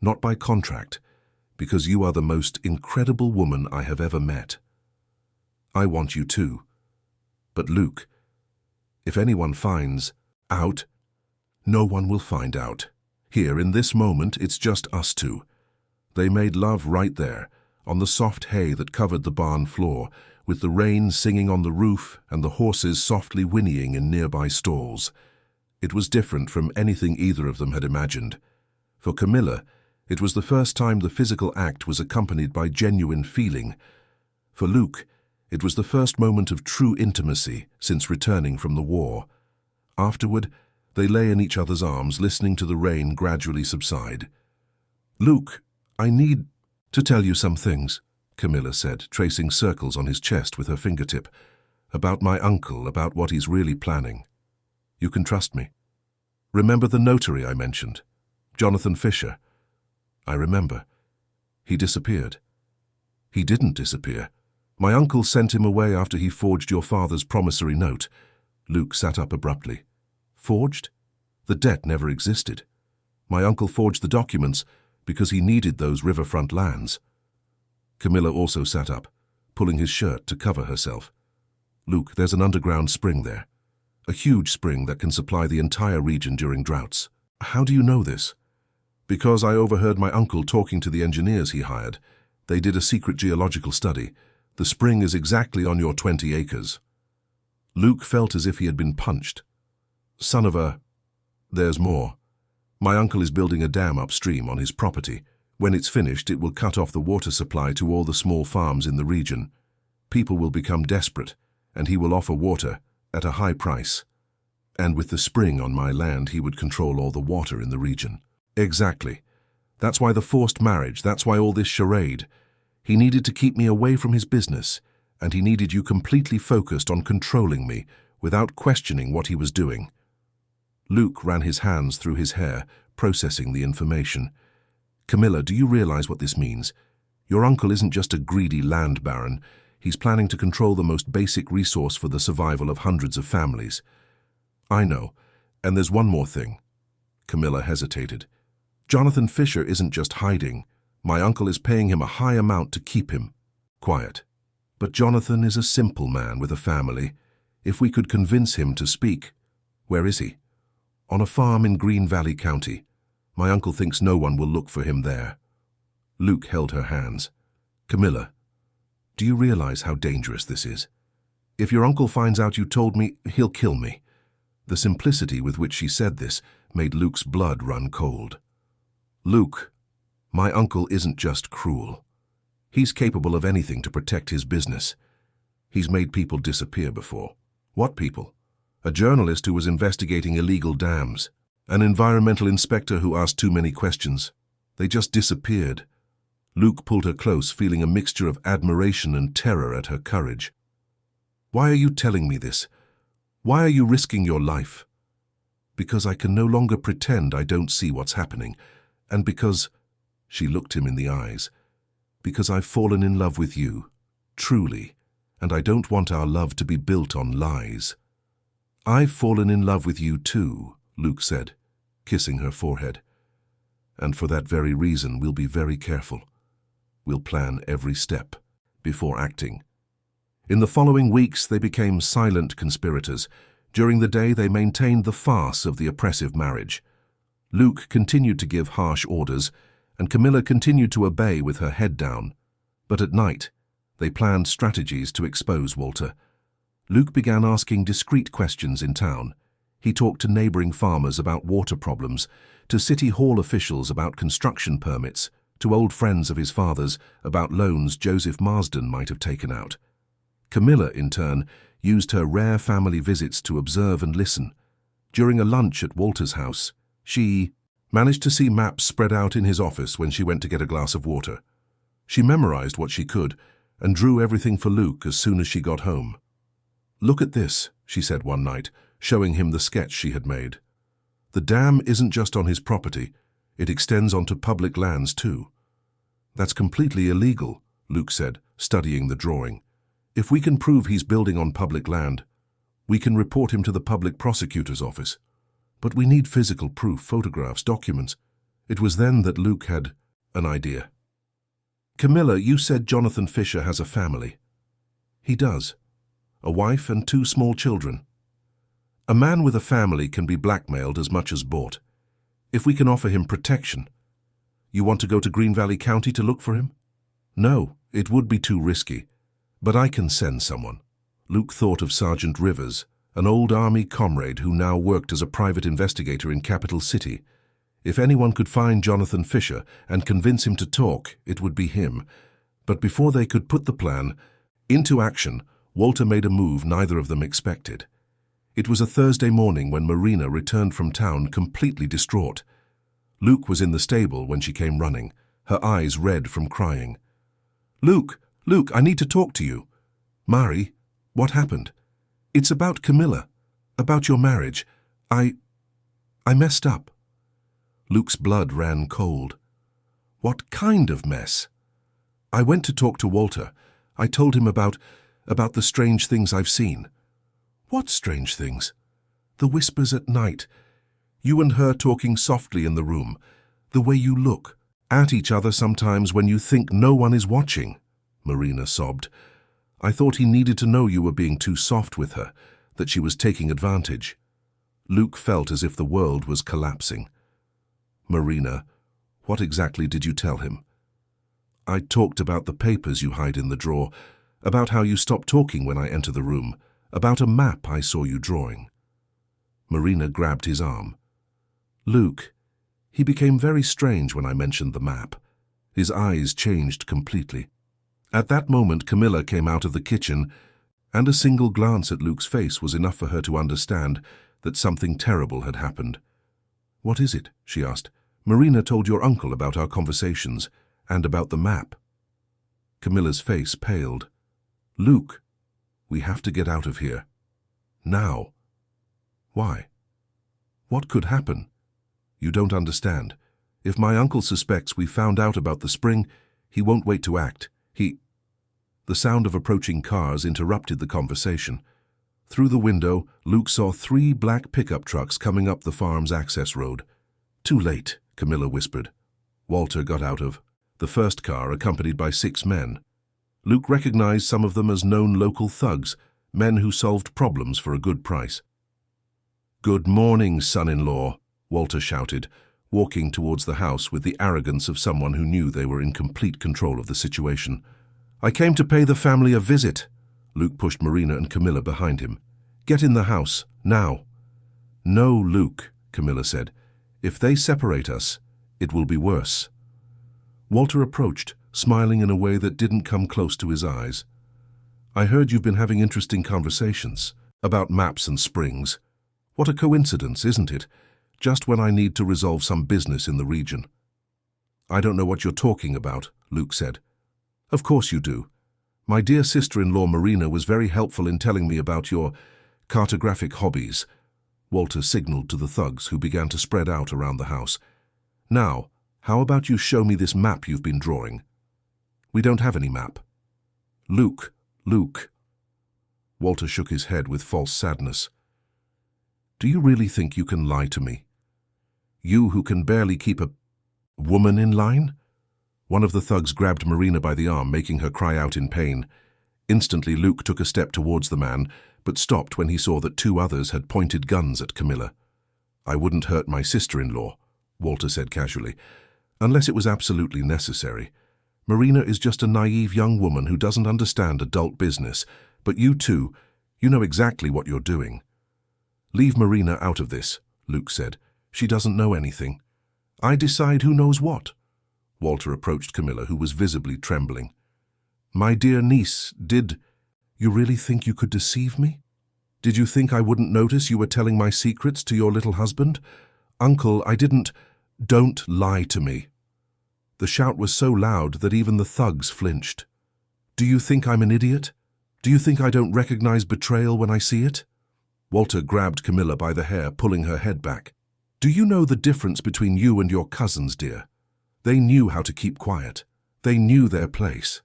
not by contract, because you are the most incredible woman I have ever met. I want you too. But Luke, if anyone finds out, no one will find out. Here, in this moment, it's just us two." They made love right there, on the soft hay that covered the barn floor, with the rain singing on the roof and the horses softly whinnying in nearby stalls. It was different from anything either of them had imagined. For Camilla, it was the first time the physical act was accompanied by genuine feeling. For Luke, it was the first moment of true intimacy since returning from the war. Afterward, they lay in each other's arms, listening to the rain gradually subside. "Luke, I need to tell you some things," Camilla said, tracing circles on his chest with her fingertip. "About my uncle, about what he's really planning. You can trust me. Remember the notary I mentioned? Jonathan Fisher?" "I remember. He disappeared." "He didn't disappear. My uncle sent him away after he forged your father's promissory note." Luke sat up abruptly. "Forged? The debt never existed. My uncle forged the documents because he needed those riverfront lands." Camilla also sat up, pulling his shirt to cover herself. "Luke, there's an underground spring there. A huge spring that can supply the entire region during droughts." "How do you know this?" "Because I overheard my uncle talking to the engineers he hired. They did a secret geological study. The spring is exactly on your 20 acres. Luke felt as if he had been punched. "Son of a..." "There's more. My uncle is building a dam upstream on his property. When it's finished, it will cut off the water supply to all the small farms in the region. People will become desperate, and he will offer water at a high price. And with the spring on my land, he would control all the water in the region." "Exactly. That's why the forced marriage, that's why all this charade. He needed to keep me away from his business, and he needed you completely focused on controlling me without questioning what he was doing." Luke ran his hands through his hair, processing the information. "Camilla, do you realize what this means? Your uncle isn't just a greedy land baron. He's planning to control the most basic resource for the survival of hundreds of families." "I know. And there's one more thing." Camilla hesitated. "Jonathan Fisher isn't just hiding. My uncle is paying him a high amount to keep him quiet. But Jonathan is a simple man with a family. If we could convince him to speak..." "Where is he?" "On a farm in Green Valley County. My uncle thinks no one will look for him there." Luke held her hands. "Camilla, do you realize how dangerous this is? If your uncle finds out you told me, he'll kill me." The simplicity with which she said this made Luke's blood run cold. "Luke, my uncle isn't just cruel. He's capable of anything to protect his business. He's made people disappear before." "What people?" "A journalist who was investigating illegal dams. An environmental inspector who asked too many questions. They just disappeared." Luke pulled her close, feeling a mixture of admiration and terror at her courage. "Why are you telling me this? Why are you risking your life?" "Because I can no longer pretend I don't see what's happening, and because..." She looked him in the eyes. "Because I've fallen in love with you, truly, and I don't want our love to be built on lies." "I've fallen in love with you too," Luke said, kissing her forehead. "And for that very reason, we'll be very careful. We'll plan every step before acting." In the following weeks, they became silent conspirators. During the day, they maintained the farce of the oppressive marriage. Luke continued to give harsh orders, and Camilla continued to obey with her head down. But at night, they planned strategies to expose Walter. Luke began asking discreet questions in town. He talked to neighboring farmers about water problems, to city hall officials about construction permits, to old friends of his father's about loans Joseph Marsden might have taken out. Camilla, in turn, used her rare family visits to observe and listen. During a lunch at Walter's house, she managed to see maps spread out in his office when she went to get a glass of water. She memorized what she could and drew everything for Luke as soon as she got home. "Look at this," she said one night, showing him the sketch she had made. "The dam isn't just on his property, it extends onto public lands too." "That's completely illegal," Luke said, studying the drawing. "If we can prove he's building on public land, we can report him to the public prosecutor's office. But we need physical proof, photographs, documents." It was then that Luke had an idea. "Camilla, you said Jonathan Fisher has a family." "He does. A wife and 2 small children. A man with a family can be blackmailed as much as bought. If we can offer him protection. You want to go to Green Valley County to look for him?" "No, it would be too risky. But I can send someone." Luke thought of Sergeant Rivers, an old army comrade who now worked as a private investigator in Capital City. If anyone could find Jonathan Fisher and convince him to talk, it would be him. But before they could put the plan into action, Walter made a move neither of them expected. It was a Thursday morning when Marina returned from town completely distraught. Luke was in the stable when she came running, her eyes red from crying. Luke, I need to talk to you." "Mari, what happened?" "It's about Camilla, about your marriage. I messed up." Luke's blood ran cold. "What kind of mess?" "I went to talk to Walter. I told him about the strange things I've seen." "What strange things?" "The whispers at night. You and her talking softly in the room. The way you look at each other sometimes when you think no one is watching." Marina sobbed. "I thought he needed to know you were being too soft with her, that she was taking advantage." Luke felt as if the world was collapsing. "Marina, what exactly did you tell him?" "I talked about the papers you hide in the drawer, about how you stop talking when I enter the room, about a map I saw you drawing." Marina grabbed his arm. "Luke, he became very strange when I mentioned the map." His eyes changed completely. At that moment, Camilla came out of the kitchen, and a single glance at Luke's face was enough for her to understand that something terrible had happened. "What is it?" she asked. "Marina told your uncle about our conversations and about the map." Camilla's face paled. "Luke, we have to get out of here. Now." "Why? What could happen?" "You don't understand. If my uncle suspects we found out about the spring, he won't wait to act. The sound of approaching cars interrupted the conversation. Through the window, Luke saw 3 black pickup trucks coming up the farm's access road. "Too late," Camilla whispered. Walter got out of the first car, accompanied by 6 men. Luke recognized some of them as known local thugs, men who solved problems for a good price. "Good morning, son-in-law," Walter shouted, walking towards the house with the arrogance of someone who knew they were in complete control of the situation. "I came to pay the family a visit." Luke pushed Marina and Camilla behind him. "Get in the house, now." "No, Luke," Camilla said. "If they separate us, it will be worse." Walter approached, smiling in a way that didn't come close to his eyes. "I heard you've been having interesting conversations about maps and springs. What a coincidence, isn't it? Just when I need to resolve some business in the region." "I don't know what you're talking about," Luke said. "Of course you do. My dear sister-in-law Marina was very helpful in telling me about your cartographic hobbies." Walter signaled to the thugs, who began to spread out around the house. "Now, how about you show me this map you've been drawing?" "We don't have any map." Luke. Walter shook his head with false sadness. "Do you really think you can lie to me? You who can barely keep a woman in line?" One of the thugs grabbed Marina by the arm, making her cry out in pain. Instantly, Luke took a step towards the man, but stopped when he saw that 2 others had pointed guns at Camilla. "I wouldn't hurt my sister-in-law," Walter said casually, "unless it was absolutely necessary. Marina is just a naive young woman who doesn't understand adult business, but you two, you know exactly what you're doing." "Leave Marina out of this," Luke said. "She doesn't know anything." "I decide who knows what." Walter approached Camilla, who was visibly trembling. "My dear niece, did you really think you could deceive me?" Did you think I wouldn't notice you were telling my secrets to your little husband? Uncle, I didn't. Don't lie to me. The shout was so loud that even the thugs flinched. Do you think I'm an idiot? Do you think I don't recognize betrayal when I see it? Walter grabbed Camilla by the hair, pulling her head back. Do you know the difference between you and your cousins, dear? They knew how to keep quiet. They knew their place.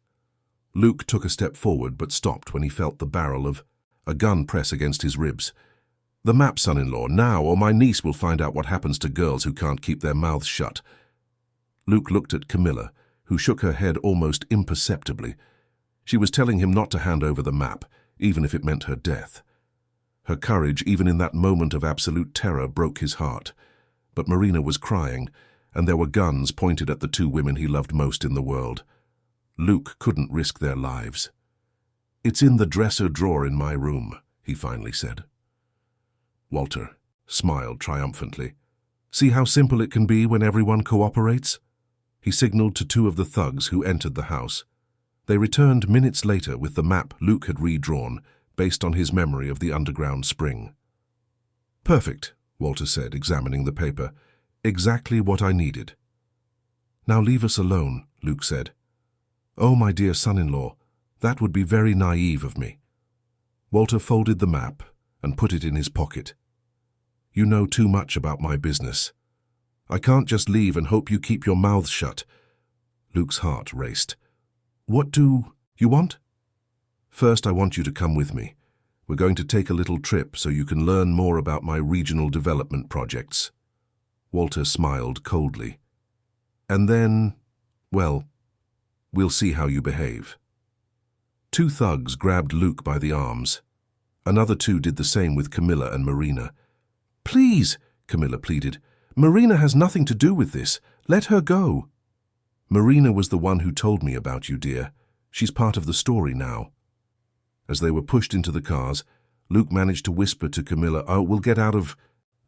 Luke took a step forward but stopped when he felt the barrel of a gun press against his ribs. The map, son-in-law, now, or my niece will find out what happens to girls who can't keep their mouths shut. Luke looked at Camilla, who shook her head almost imperceptibly. She was telling him not to hand over the map, even if it meant her death. Her courage, even in that moment of absolute terror, broke his heart. But Marina was crying, and there were guns pointed at the two women he loved most in the world. Luke couldn't risk their lives. It's in the dresser drawer in my room, he finally said. Walter smiled triumphantly. See how simple it can be when everyone cooperates? He signaled to two of the thugs who entered the house. They returned minutes later with the map Luke had redrawn, based on his memory of the underground spring. Perfect, Walter said, examining the paper. Exactly what I needed. Now leave us alone, Luke said. Oh, my dear son-in-law, that would be very naive of me. Walter folded the map and put it in his pocket. You know too much about my business. I can't just leave and hope you keep your mouths shut. Luke's heart raced. What do you want? First, I want you to come with me. We're going to take a little trip so you can learn more about my regional development projects. Walter smiled coldly. And then, well, we'll see how you behave. Two thugs grabbed Luke by the arms. Another two did the same with Camilla and Marina. Please, Camilla pleaded. Marina has nothing to do with this. Let her go. Marina was the one who told me about you, dear. She's part of the story now. As they were pushed into the cars, Luke managed to whisper to Camilla, Oh, we'll get out of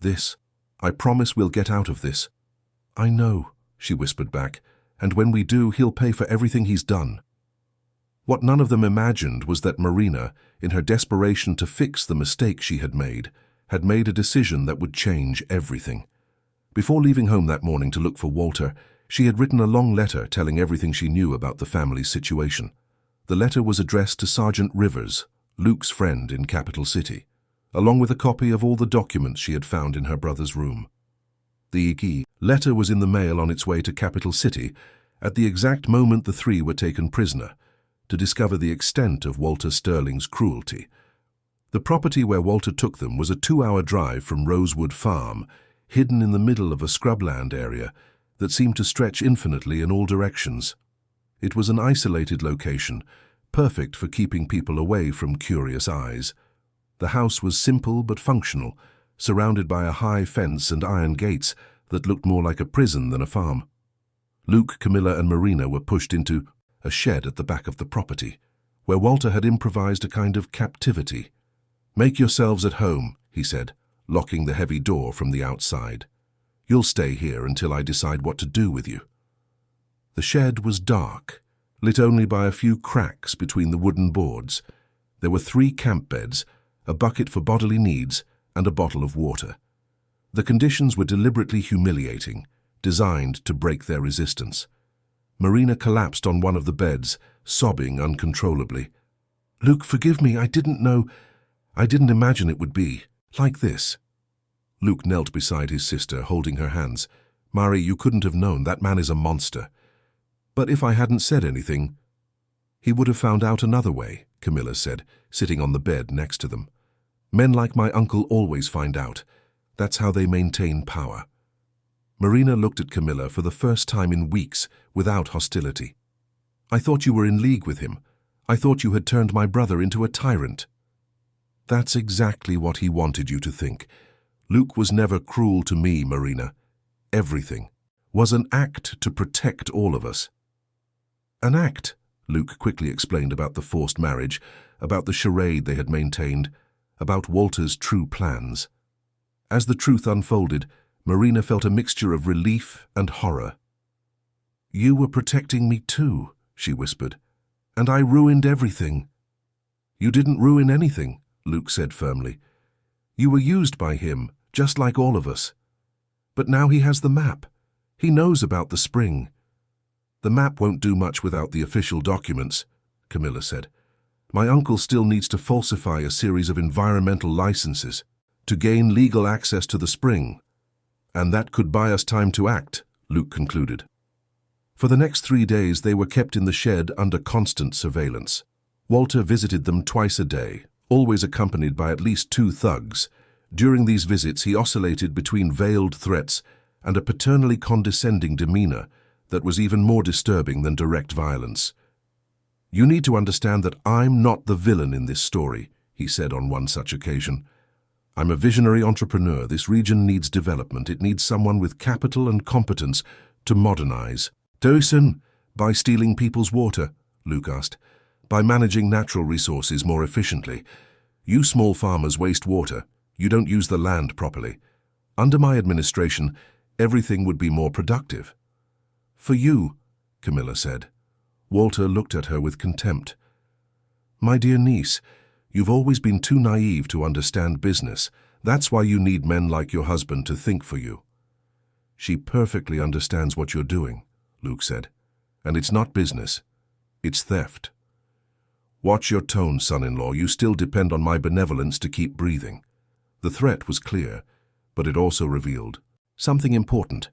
this. I promise we'll get out of this. I know, she whispered back, and when we do, he'll pay for everything he's done. What none of them imagined was that Marina, in her desperation to fix the mistake she had made a decision that would change everything. Before leaving home that morning to look for Walter, she had written a long letter telling everything she knew about the family's situation. The letter was addressed to Sergeant Rivers, Luke's friend in Capital City, along with a copy of all the documents she had found in her brother's room. The letter was in the mail on its way to Capital City at the exact moment the three were taken prisoner, to discover the extent of Walter Sterling's cruelty. The property where Walter took them was a 2-hour drive from Rosewood Farm, hidden in the middle of a scrubland area that seemed to stretch infinitely in all directions. It was an isolated location, perfect for keeping people away from curious eyes. The house was simple but functional, surrounded by a high fence and iron gates that looked more like a prison than a farm. Luke, Camilla, and Marina were pushed into a shed at the back of the property, where Walter had improvised a kind of captivity. Make yourselves at home, he said, locking the heavy door from the outside. You'll stay here until I decide what to do with you. The shed was dark, lit only by a few cracks between the wooden boards. There were 3 camp beds, a bucket for bodily needs, and a bottle of water. The conditions were deliberately humiliating, designed to break their resistance. Marina collapsed on one of the beds, sobbing uncontrollably. Luke, forgive me, I didn't imagine it would be like this. Luke knelt beside his sister, holding her hands. Mari, you couldn't have known, that man is a monster. But if I hadn't said anything, he would have found out another way, Camilla said, sitting on the bed next to them. Men like my uncle always find out. That's how they maintain power. Marina looked at Camilla for the first time in weeks, without hostility. I thought you were in league with him. I thought you had turned my brother into a tyrant. That's exactly what he wanted you to think. Luke was never cruel to me, Marina. Everything was an act to protect all of us. An act, Luke quickly explained about the forced marriage, about the charade they had maintained, about Walter's true plans. As the truth unfolded, Marina felt a mixture of relief and horror. You were protecting me too, she whispered, and I ruined everything. You didn't ruin anything, Luke said firmly. "You were used by him, just like all of us. But now he has the map. He knows about the spring." "The map won't do much without the official documents," Camilla said. "My uncle still needs to falsify a series of environmental licenses to gain legal access to the spring. And that could buy us time to act," Luke concluded. For the next 3 days, they were kept in the shed under constant surveillance. Walter visited them twice a day, always accompanied by at least 2 thugs. During these visits, he oscillated between veiled threats and a paternally condescending demeanor that was even more disturbing than direct violence. "You need to understand that I'm not the villain in this story," he said on one such occasion. "I'm a visionary entrepreneur. This region needs development. It needs someone with capital and competence to modernize." "Dosen, by stealing people's water?" Luke asked. "By managing natural resources more efficiently. You small farmers waste water. You don't use the land properly. Under my administration, everything would be more productive." "For you," Camilla said. Walter looked at her with contempt. "My dear niece, you've always been too naive to understand business. That's why you need men like your husband to think for you." "She perfectly understands what you're doing," Luke said. "And it's not business. It's theft." "Watch your tone, son-in-law. You still depend on my benevolence to keep breathing." The threat was clear, but it also revealed something important.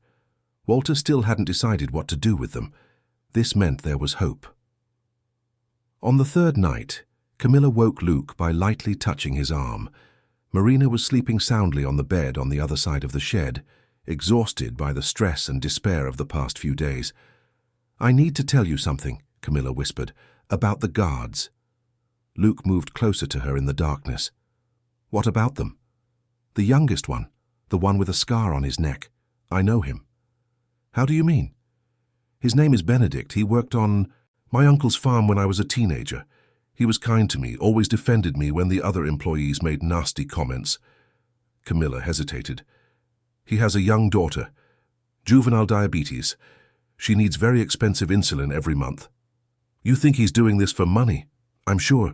Walter still hadn't decided what to do with them. This meant there was hope. On the 3rd night, Camilla woke Luke by lightly touching his arm. Marina was sleeping soundly on the bed on the other side of the shed, exhausted by the stress and despair of the past few days. "I need to tell you something," Camilla whispered, "about the guards." Luke moved closer to her in the darkness. "What about them?" "The youngest one, the one with a scar on his neck. I know him." "How do you mean?" "His name is Benedict. He worked on my uncle's farm when I was a teenager. He was kind to me, always defended me when the other employees made nasty comments." Camilla hesitated. "He has a young daughter, juvenile diabetes. She needs very expensive insulin every month." "You think he's doing this for money?" "I'm sure.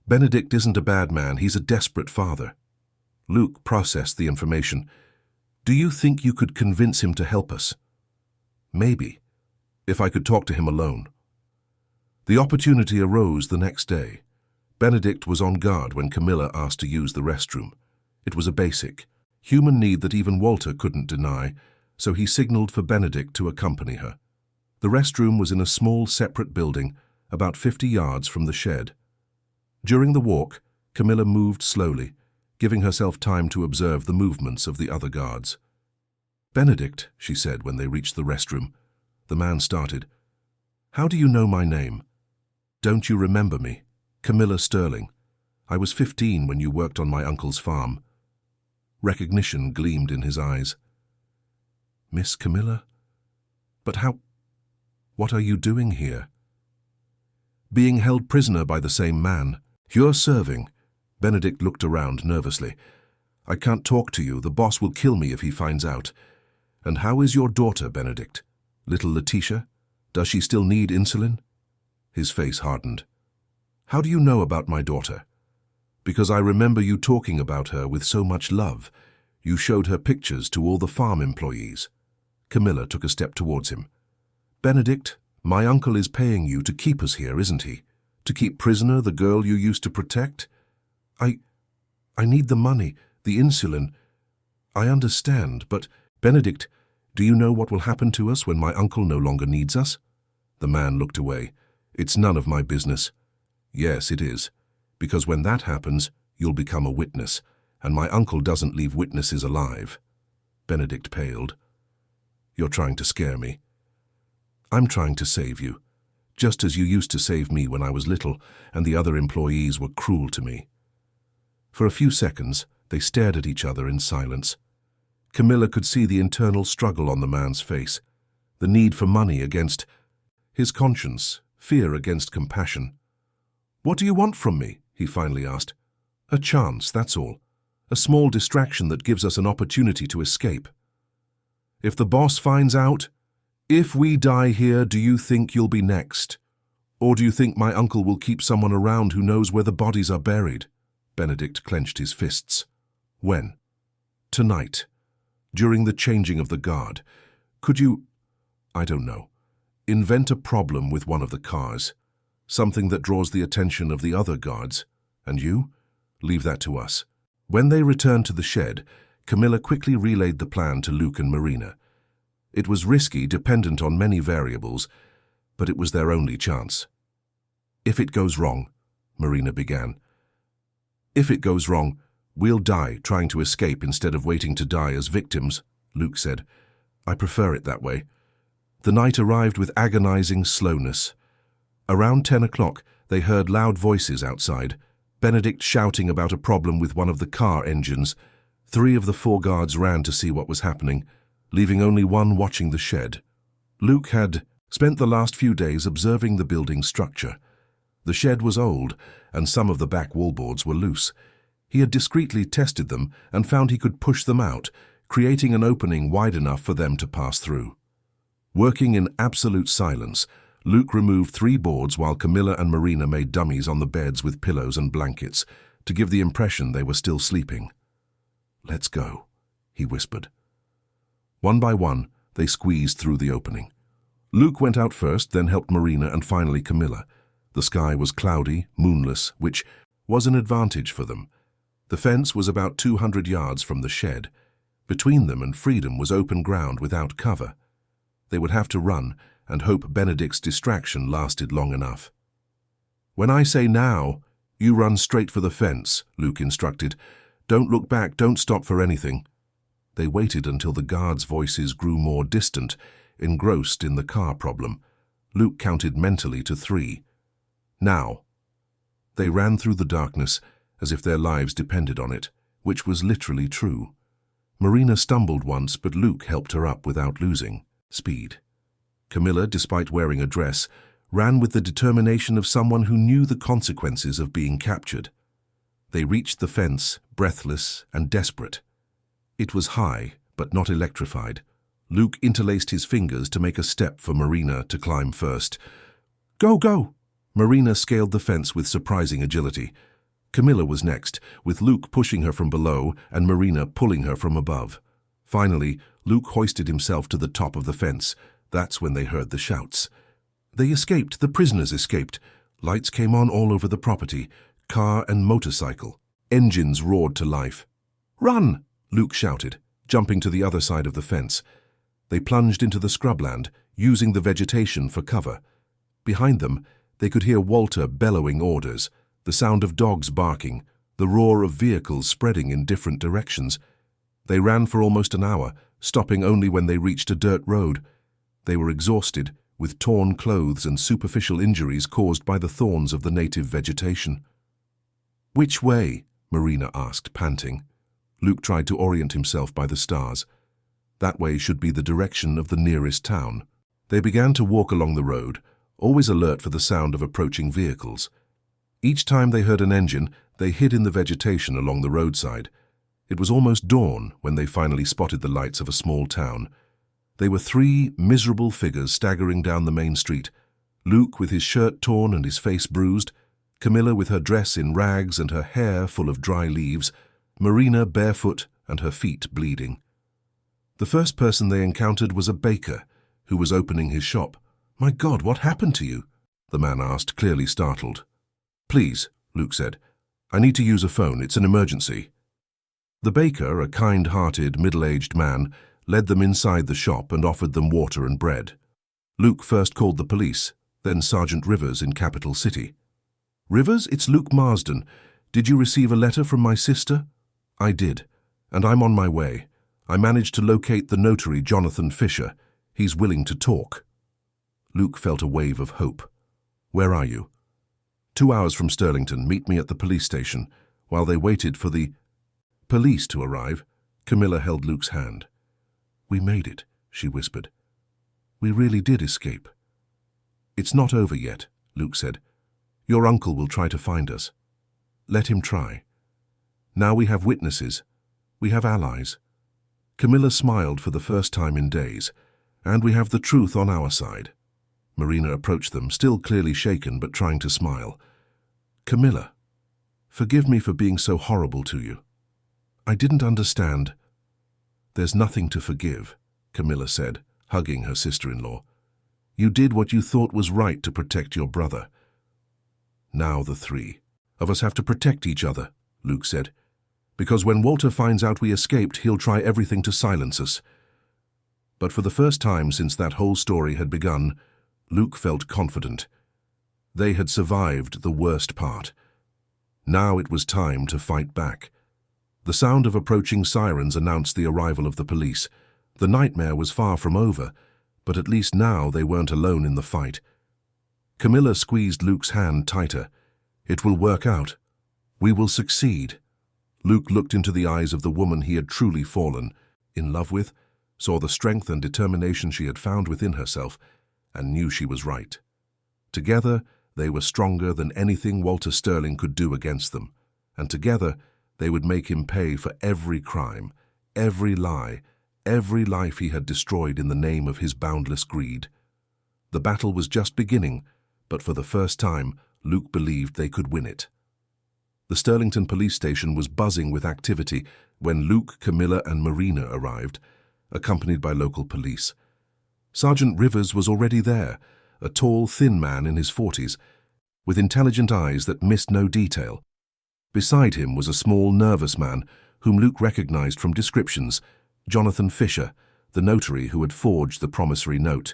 Benedict isn't a bad man. He's a desperate father." Luke processed the information. "Do you think you could convince him to help us?" "Maybe, if I could talk to him alone." The opportunity arose the next day. Benedict was on guard when Camilla asked to use the restroom. It was a basic, human need that even Walter couldn't deny, so he signaled for Benedict to accompany her. The restroom was in a small separate building, about 50 yards from the shed. During the walk, Camilla moved slowly, giving herself time to observe the movements of the other guards. "Benedict," she said when they reached the restroom. The man started. "How do you know my name?" "Don't you remember me? Camilla Sterling. I was 15 when you worked on my uncle's farm." Recognition gleamed in his eyes. "Miss Camilla? But how? What are you doing here?" "Being held prisoner by the same man. You're serving." Benedict looked around nervously. "I can't talk to you. The boss will kill me if he finds out. And how is your daughter, Benedict? Little Letitia? Does she still need insulin?" His face hardened. "How do you know about my daughter?" "Because I remember you talking about her with so much love. You showed her pictures to all the farm employees." Camilla took a step towards him. "Benedict, my uncle is paying you to keep us here, isn't he? To keep prisoner the girl you used to protect?" I need the money, the insulin. I understand, but, Benedict, do you know what will happen to us when my uncle no longer needs us?" The man looked away. "It's none of my business." "Yes, it is. Because when that happens, you'll become a witness, and my uncle doesn't leave witnesses alive." Benedict paled. "You're trying to scare me." "I'm trying to save you, just as you used to save me when I was little and the other employees were cruel to me." For a few seconds, they stared at each other in silence. Camilla could see the internal struggle on the man's face, the need for money against his conscience, fear against compassion. "What do you want from me?" he finally asked. "A chance, that's all. A small distraction that gives us an opportunity to escape." "If the boss finds out, if we die here, do you think you'll be next? Or do you think my uncle will keep someone around who knows where the bodies are buried?" Benedict clenched his fists. When? Tonight. During the changing of the guard. Could you, I don't know, invent a problem with one of the cars? Something that draws the attention of the other guards. And you? Leave that to us. When they returned to the shed, Camilla quickly relayed the plan to Luke and Marina. It was risky, dependent on many variables, but it was their only chance. If it goes wrong, Marina began. If it goes wrong, we'll die trying to escape instead of waiting to die as victims, Luke said. I prefer it that way. The night arrived with agonizing slowness. Around 10 o'clock, they heard loud voices outside, Benedict shouting about a problem with one of the car engines. 3 of the 4 guards ran to see what was happening, leaving only one watching the shed. Luke had spent the last few days observing the building's structure. The shed was old, and some of the back wallboards were loose. He had discreetly tested them and found he could push them out, creating an opening wide enough for them to pass through. Working in absolute silence, Luke removed 3 boards while Camilla and Marina made dummies on the beds with pillows and blankets to give the impression they were still sleeping. Let's go, he whispered. One by one, they squeezed through the opening. Luke went out first, then helped Marina and finally Camilla. The sky was cloudy, moonless, which was an advantage for them. The fence was about 200 yards from the shed. Between them and freedom was open ground without cover. They would have to run and hope Benedict's distraction lasted long enough. When I say now, you run straight for the fence, Luke instructed. Don't look back, don't stop for anything. They waited until the guards' voices grew more distant, engrossed in the car problem. Luke counted mentally to 3. Now. They ran through the darkness as if their lives depended on it, which was literally true. Marina stumbled once, but Luke helped her up without losing speed. Camilla, despite wearing a dress, ran with the determination of someone who knew the consequences of being captured. They reached the fence, breathless and desperate. It was high, but not electrified. Luke interlaced his fingers to make a step for Marina to climb first. Go, go! Marina scaled the fence with surprising agility. Camilla was next, with Luke pushing her from below and Marina pulling her from above. Finally, Luke hoisted himself to the top of the fence. That's when they heard the shouts. They escaped, the prisoners escaped. Lights came on all over the property, car and motorcycle. Engines roared to life. Run! Luke shouted, jumping to the other side of the fence. They plunged into the scrubland, using the vegetation for cover. Behind them, they could hear Walter bellowing orders, the sound of dogs barking, the roar of vehicles spreading in different directions. They ran for almost an hour, stopping only when they reached a dirt road. They were exhausted, with torn clothes and superficial injuries caused by the thorns of the native vegetation. Which way? Marina asked, panting. Luke tried to orient himself by the stars. That way should be the direction of the nearest town. They began to walk along the road, always alert for the sound of approaching vehicles. Each time they heard an engine, they hid in the vegetation along the roadside. It was almost dawn when they finally spotted the lights of a small town. They were 3 miserable figures staggering down the main street. Luke with his shirt torn and his face bruised, Camilla with her dress in rags and her hair full of dry leaves, Marina barefoot and her feet bleeding. The first person they encountered was a baker who was opening his shop. My God, what happened to you? The man asked, clearly startled. Please, Luke said. I need to use a phone. It's an emergency. The baker, a kind-hearted, middle-aged man, led them inside the shop and offered them water and bread. Luke first called the police, then Sergeant Rivers in Capital City. Rivers, it's Luke Marsden. Did you receive a letter from my sister? I did, and I'm on my way. I managed to locate the notary Jonathan Fisher. He's willing to talk. Luke felt a wave of hope. Where are you? 2 hours from Sterlington. Meet me at the police station. While they waited for the police to arrive, Camilla held Luke's hand. We made it, she whispered. We really did escape. It's not over yet, Luke said. Your uncle will try to find us. Let him try. Now we have witnesses. We have allies. Camilla smiled for the first time in days, and we have the truth on our side. Marina approached them, still clearly shaken but trying to smile. Camilla. Forgive me for being so horrible to you. I didn't understand. There's nothing to forgive, Camilla said, hugging her sister-in-law. You did what you thought was right to protect your brother. Now the three of us have to protect each other, Luke said, because when Walter finds out we escaped, he'll try everything to silence us. But for the first time since that whole story had begun, Luke felt confident. They had survived the worst part. Now it was time to fight back. The sound of approaching sirens announced the arrival of the police. The nightmare was far from over, but at least now they weren't alone in the fight. Camilla squeezed Luke's hand tighter. It will work out. We will succeed. Luke looked into the eyes of the woman he had truly fallen in love with, saw the strength and determination she had found within herself, and knew she was right. Together, they were stronger than anything Walter Sterling could do against them, and together they would make him pay for every crime, every lie, every life he had destroyed in the name of his boundless greed. The battle was just beginning, but for the first time, Luke believed they could win it. The Sterlington police station was buzzing with activity when Luke, Camilla, and Marina arrived, accompanied by local police. Sergeant Rivers was already there, a tall, thin man in his 40s, with intelligent eyes that missed no detail. Beside him was a small, nervous man whom Luke recognized from descriptions, Jonathan Fisher, the notary who had forged the promissory note.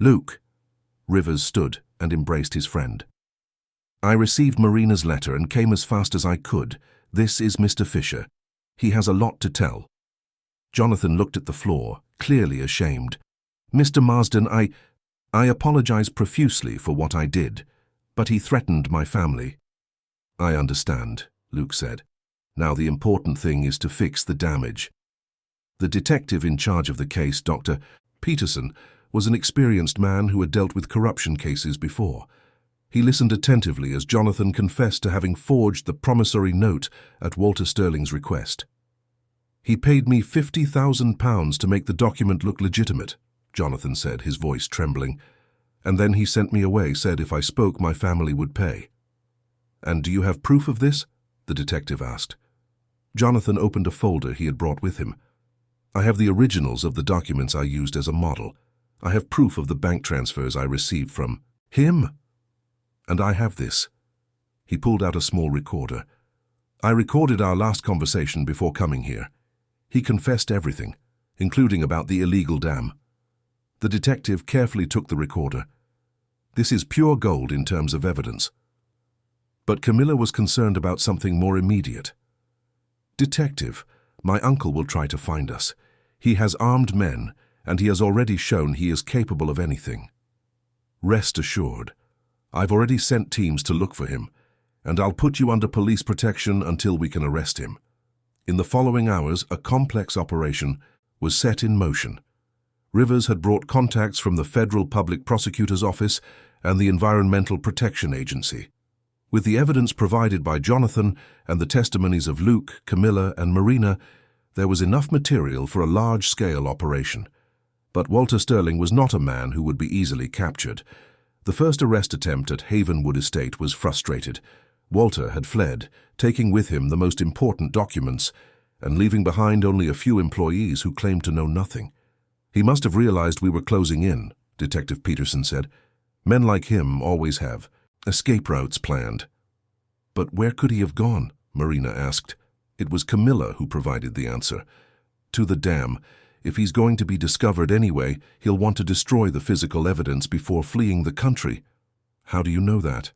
Luke. Rivers stood and embraced his friend. I received Marina's letter and came as fast as I could. This is Mr. Fisher. He has a lot to tell. Jonathan looked at the floor, clearly ashamed. Mr. Marsden, I apologize profusely for what I did, but he threatened my family. I understand, Luke said. Now the important thing is to fix the damage. The detective in charge of the case, Dr. Peterson, was an experienced man who had dealt with corruption cases before. He listened attentively as Jonathan confessed to having forged the promissory note at Walter Sterling's request. He paid me £50,000 to make the document look legitimate, Jonathan said, his voice trembling. And then he sent me away, said if I spoke, my family would pay. And do you have proof of this? The detective asked. Jonathan opened a folder he had brought with him. I have the originals of the documents I used as a model. I have proof of the bank transfers I received from him. And I have this. He pulled out a small recorder. I recorded our last conversation before coming here. He confessed everything, including about the illegal dam. The detective carefully took the recorder. This is pure gold in terms of evidence. But Camilla was concerned about something more immediate. Detective, my uncle will try to find us. He has armed men, and he has already shown he is capable of anything. Rest assured, I've already sent teams to look for him, and I'll put you under police protection until we can arrest him. In the following hours, a complex operation was set in motion. Rivers had brought contacts from the Federal Public Prosecutor's Office and the Environmental Protection Agency. With the evidence provided by Jonathan and the testimonies of Luke, Camilla, and Marina, there was enough material for a large-scale operation. But Walter Sterling was not a man who would be easily captured. The first arrest attempt at Havenwood Estate was frustrated. Walter had fled, taking with him the most important documents and leaving behind only a few employees who claimed to know nothing. He must have realized we were closing in, Detective Peterson said. Men like him always have escape routes planned. But where could he have gone? Marina asked. It was Camilla who provided the answer. To the dam. If he's going to be discovered anyway, he'll want to destroy the physical evidence before fleeing the country. How do you know that?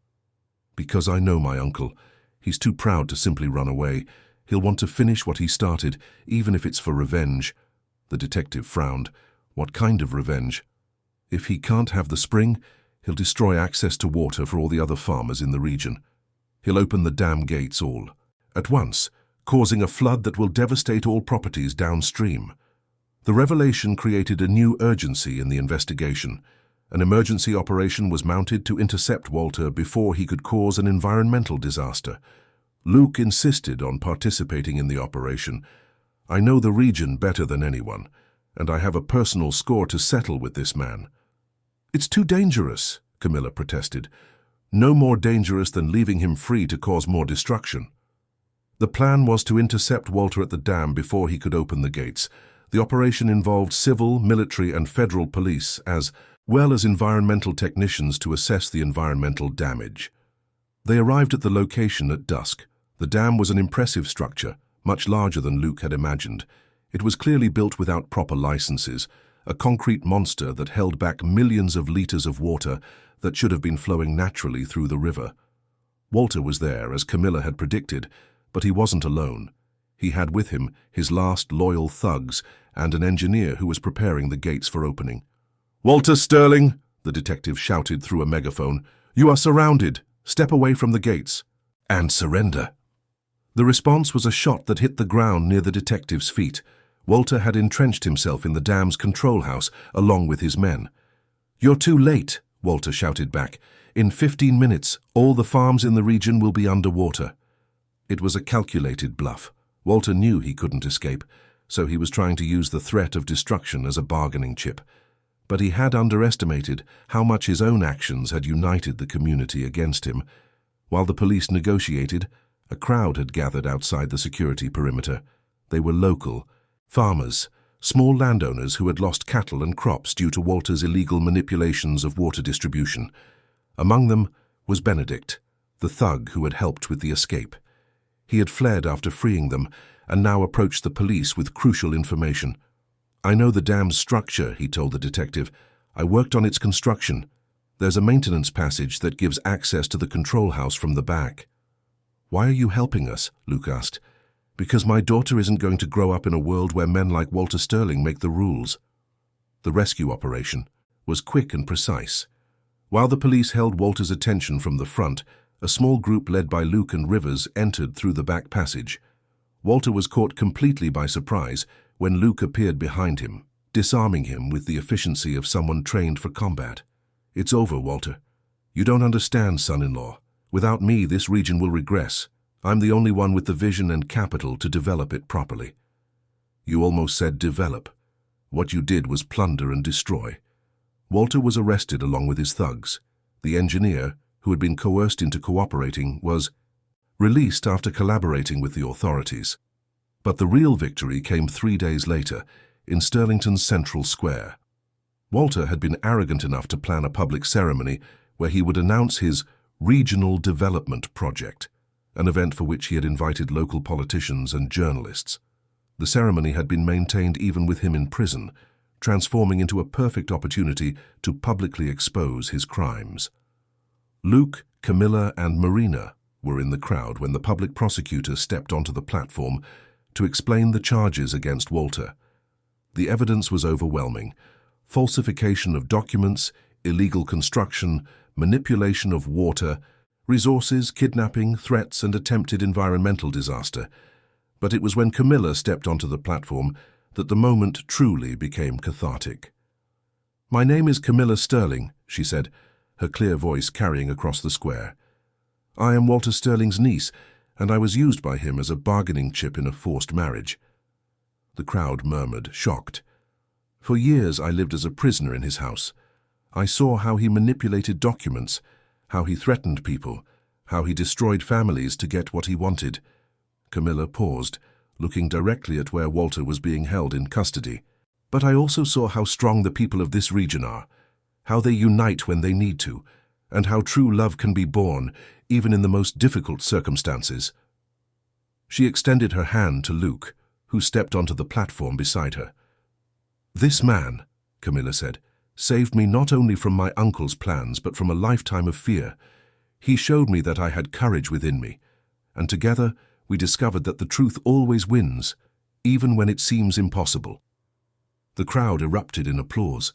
Because I know my uncle. He's too proud to simply run away. He'll want to finish what he started, even if it's for revenge. The detective frowned. What kind of revenge? If he can't have the spring, he'll destroy access to water for all the other farmers in the region. He'll open the dam gates all at once, causing a flood that will devastate all properties downstream. The revelation created a new urgency in the investigation. An emergency operation was mounted to intercept Walter before he could cause an environmental disaster. Luke insisted on participating in the operation. I know the region better than anyone, and I have a personal score to settle with this man. It's too dangerous, Camilla protested. no more dangerous than leaving him free to cause more destruction. The plan was to intercept Walter at the dam before he could open the gates. The operation involved civil, military, and federal police, as well as environmental technicians to assess the environmental damage. They arrived at the location at dusk. The dam was an impressive structure, much larger than Luke had imagined. It was clearly built without proper licenses, a concrete monster that held back millions of liters of water that should have been flowing naturally through the river. Walter was there, as Camilla had predicted, but he wasn't alone. He had with him his last loyal thugs and an engineer who was preparing the gates for opening. "Walter Sterling," the detective shouted through a megaphone, "you are surrounded. Step away from the gates and surrender." The response was a shot that hit the ground near the detective's feet. Walter had entrenched himself in the dam's control house along with his men. "You're too late," Walter shouted back. "In 15 minutes, all the farms in the region will be underwater." It was a calculated bluff. Walter knew he couldn't escape, so he was trying to use the threat of destruction as a bargaining chip. But he had underestimated how much his own actions had united the community against him. While the police negotiated, a crowd had gathered outside the security perimeter. They were local, farmers, small landowners who had lost cattle and crops due to Walter's illegal manipulations of water distribution. Among them was Benedict, the thug who had helped with the escape. He had fled after freeing them and now approached the police with crucial information. "I know the dam's structure," he told the detective. "I worked on its construction. There's a maintenance passage that gives access to the control house from the back." "Why are you helping us?" Luke asked. "Because my daughter isn't going to grow up in a world where men like Walter Sterling make the rules." The rescue operation was quick and precise. While the police held Walter's attention from the front, a small group led by Luke and Rivers entered through the back passage. Walter was caught completely by surprise when Luke appeared behind him, disarming him with the efficiency of someone trained for combat. "It's over, Walter. You don't understand, son-in-law. Without me, this region will regress. I'm the only one with the vision and capital to develop it properly." "You almost said develop. What you did was plunder and destroy." Walter was arrested along with his thugs. The engineer, who had been coerced into cooperating, was released after collaborating with the authorities. But the real victory came 3 days later, in Sterlington's Central Square. Walter had been arrogant enough to plan a public ceremony where he would announce his Regional Development Project, an event for which he had invited local politicians and journalists. The ceremony had been maintained even with him in prison, transforming into a perfect opportunity to publicly expose his crimes. Luke, Camilla, and Marina were in the crowd when the public prosecutor stepped onto the platform to explain the charges against Walter. The evidence was overwhelming: falsification of documents, illegal construction, manipulation of water, resources, kidnapping, threats, and attempted environmental disaster. But it was when Camilla stepped onto the platform that the moment truly became cathartic. "My name is Camilla Sterling," she said, her clear voice carrying across the square. "I am Walter Sterling's niece, and I was used by him as a bargaining chip in a forced marriage." The crowd murmured, shocked. "For years I lived as a prisoner in his house. I saw how he manipulated documents, how he threatened people, how he destroyed families to get what he wanted." Camilla paused, looking directly at where Walter was being held in custody. "But I also saw how strong the people of this region are, how they unite when they need to, and how true love can be born even in the most difficult circumstances." She extended her hand to Luke, who stepped onto the platform beside her. "This man," Camilla said, "saved me not only from my uncle's plans but from a lifetime of fear. He showed me that I had courage within me, and together we discovered that the truth always wins, even when it seems impossible." The crowd erupted in applause.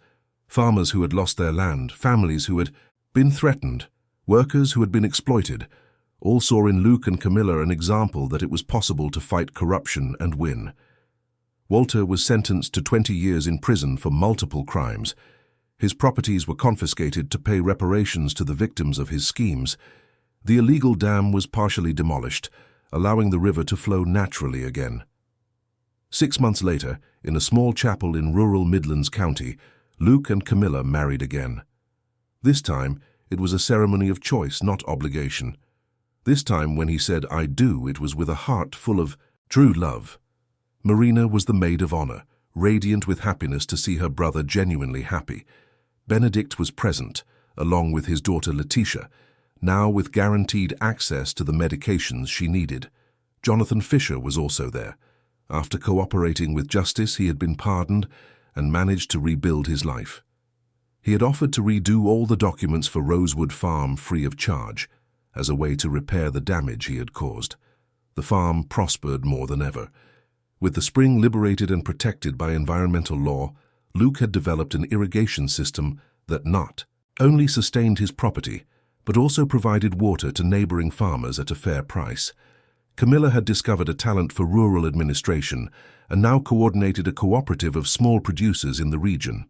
Farmers who had lost their land, families who had been threatened, workers who had been exploited, all saw in Luke and Camilla an example that it was possible to fight corruption and win. Walter was sentenced to 20 years in prison for multiple crimes. His properties were confiscated to pay reparations to the victims of his schemes. The illegal dam was partially demolished, allowing the river to flow naturally again. 6 months later, in a small chapel in rural Midlands County, Luke and Camilla married again. This time, It was a ceremony of choice, not obligation. This time when he said, "I do," it was with a heart full of true love. Marina was the maid of honor, radiant with happiness to see her brother genuinely happy. Benedict was present, along with his daughter Letitia, now with guaranteed access to the medications she needed. Jonathan Fisher was also there. After cooperating with justice, he had been pardoned and managed to rebuild his life. He had offered to redo all the documents for Rosewood Farm free of charge, as a way to repair the damage he had caused. The farm prospered more than ever. With the spring liberated and protected by environmental law, Luke had developed an irrigation system that not only sustained his property, but also provided water to neighboring farmers at a fair price. Camilla had discovered a talent for rural administration and now coordinated a cooperative of small producers in the region.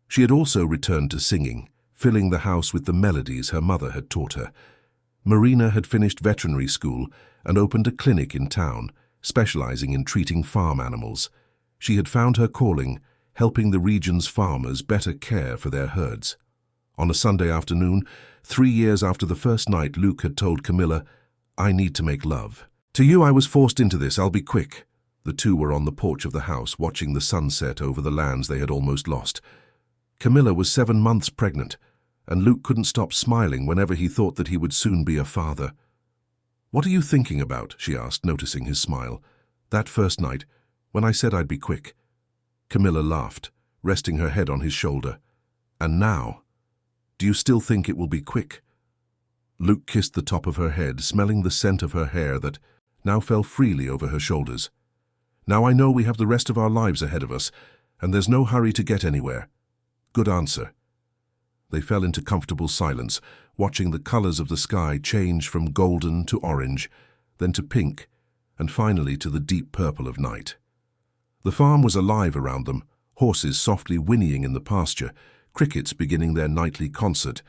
She had also returned to singing, filling the house with the melodies her mother had taught her. Marina had finished veterinary school and opened a clinic in town, specializing in treating farm animals. She had found her calling, helping the region's farmers better care for their herds. On a Sunday afternoon, 3 years after the first night, Luke had told Camilla, "I need to make love. To you I was forced into this, I'll be quick." The two were on the porch of the house, watching the sunset over the lands they had almost lost. Camilla was 7 months pregnant, and Luke couldn't stop smiling whenever he thought that he would soon be a father. "What are you thinking about?" she asked, noticing his smile. "That first night, when I said I'd be quick." Camilla laughed, resting her head on his shoulder. "And now? Do you still think it will be quick?" Luke kissed the top of her head, smelling the scent of her hair that now fell freely over her shoulders. "Now I know we have the rest of our lives ahead of us, and there's no hurry to get anywhere." "Good answer." They fell into comfortable silence, watching the colors of the sky change from golden to orange, then to pink, and finally to the deep purple of night. The farm was alive around them, horses softly whinnying in the pasture, crickets beginning their nightly concert,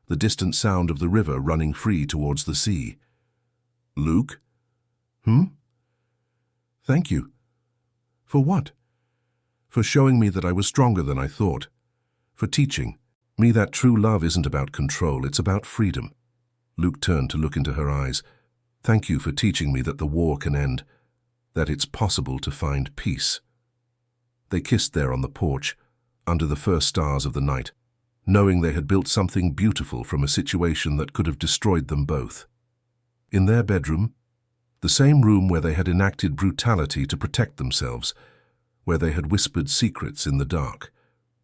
the distant sound of the river running free towards the sea. "Luke?" "Thank you." "For what?" "For showing me that I was stronger than I thought. For teaching me that true love isn't about control, it's about freedom." Luke turned to look into her eyes. "Thank you for teaching me that the war can end, that it's possible to find peace." They kissed there on the porch, under the first stars of the night, knowing they had built something beautiful from a situation that could have destroyed them both. In their bedroom, the same room where they had enacted brutality to protect themselves, where they had whispered secrets in the dark,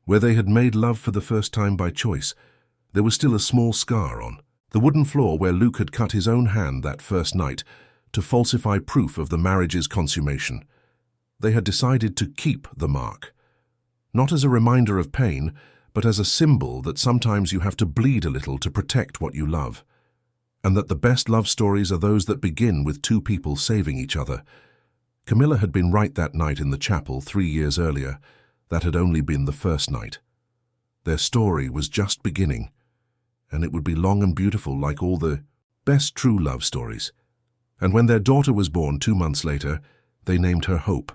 where they had made love for the first time by choice, there was still a small scar on the wooden floor where Luke had cut his own hand that first night to falsify proof of the marriage's consummation. They had decided to keep the mark, not as a reminder of pain, but as a symbol that sometimes you have to bleed a little to protect what you love, and that the best love stories are those that begin with two people saving each other. Camilla had been right that night in the chapel 3 years earlier. That had only been the first night. Their story was just beginning, and it would be long and beautiful like all the best true love stories. And when their daughter was born 2 months later, they named her Hope,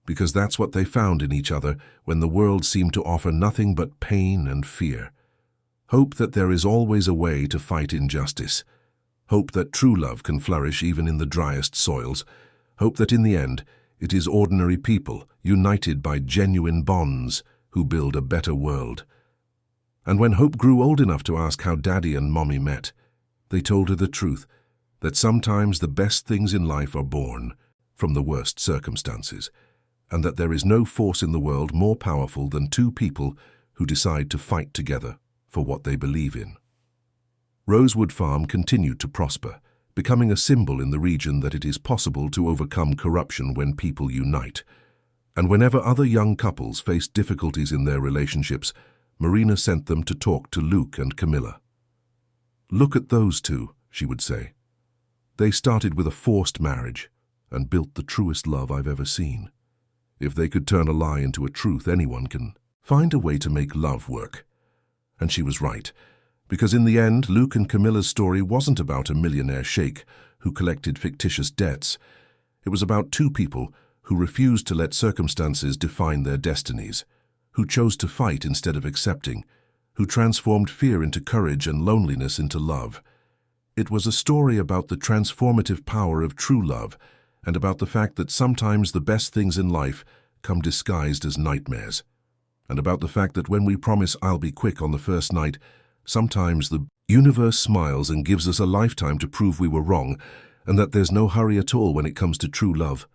because that's what they found in each other when the world seemed to offer nothing but pain and fear. Hope that there is always a way to fight injustice. Hope that true love can flourish even in the driest soils. Hope that in the end, it is ordinary people, united by genuine bonds, who build a better world. And when Hope grew old enough to ask how Daddy and Mommy met, they told her the truth, that sometimes the best things in life are born from the worst circumstances, and that there is no force in the world more powerful than two people who decide to fight together for what they believe in. Rosewood Farm continued to prosper, becoming a symbol in the region that it is possible to overcome corruption when people unite. And whenever other young couples faced difficulties in their relationships, Marina sent them to talk to Luke and Camilla. "Look at those two," she would say. "They started with a forced marriage and built the truest love I've ever seen. If they could turn a lie into a truth, anyone can find a way to make love work." And she was right. Because in the end, Luke and Camilla's story wasn't about a millionaire sheikh who collected fictitious debts. It was about two people who refused to let circumstances define their destinies, who chose to fight instead of accepting, who transformed fear into courage and loneliness into love. It was a story about the transformative power of true love and about the fact that sometimes the best things in life come disguised as nightmares. And about the fact that when we promise I'll be quick on the first night, sometimes the universe smiles and gives us a lifetime to prove we were wrong, and that there's no hurry at all when it comes to true love.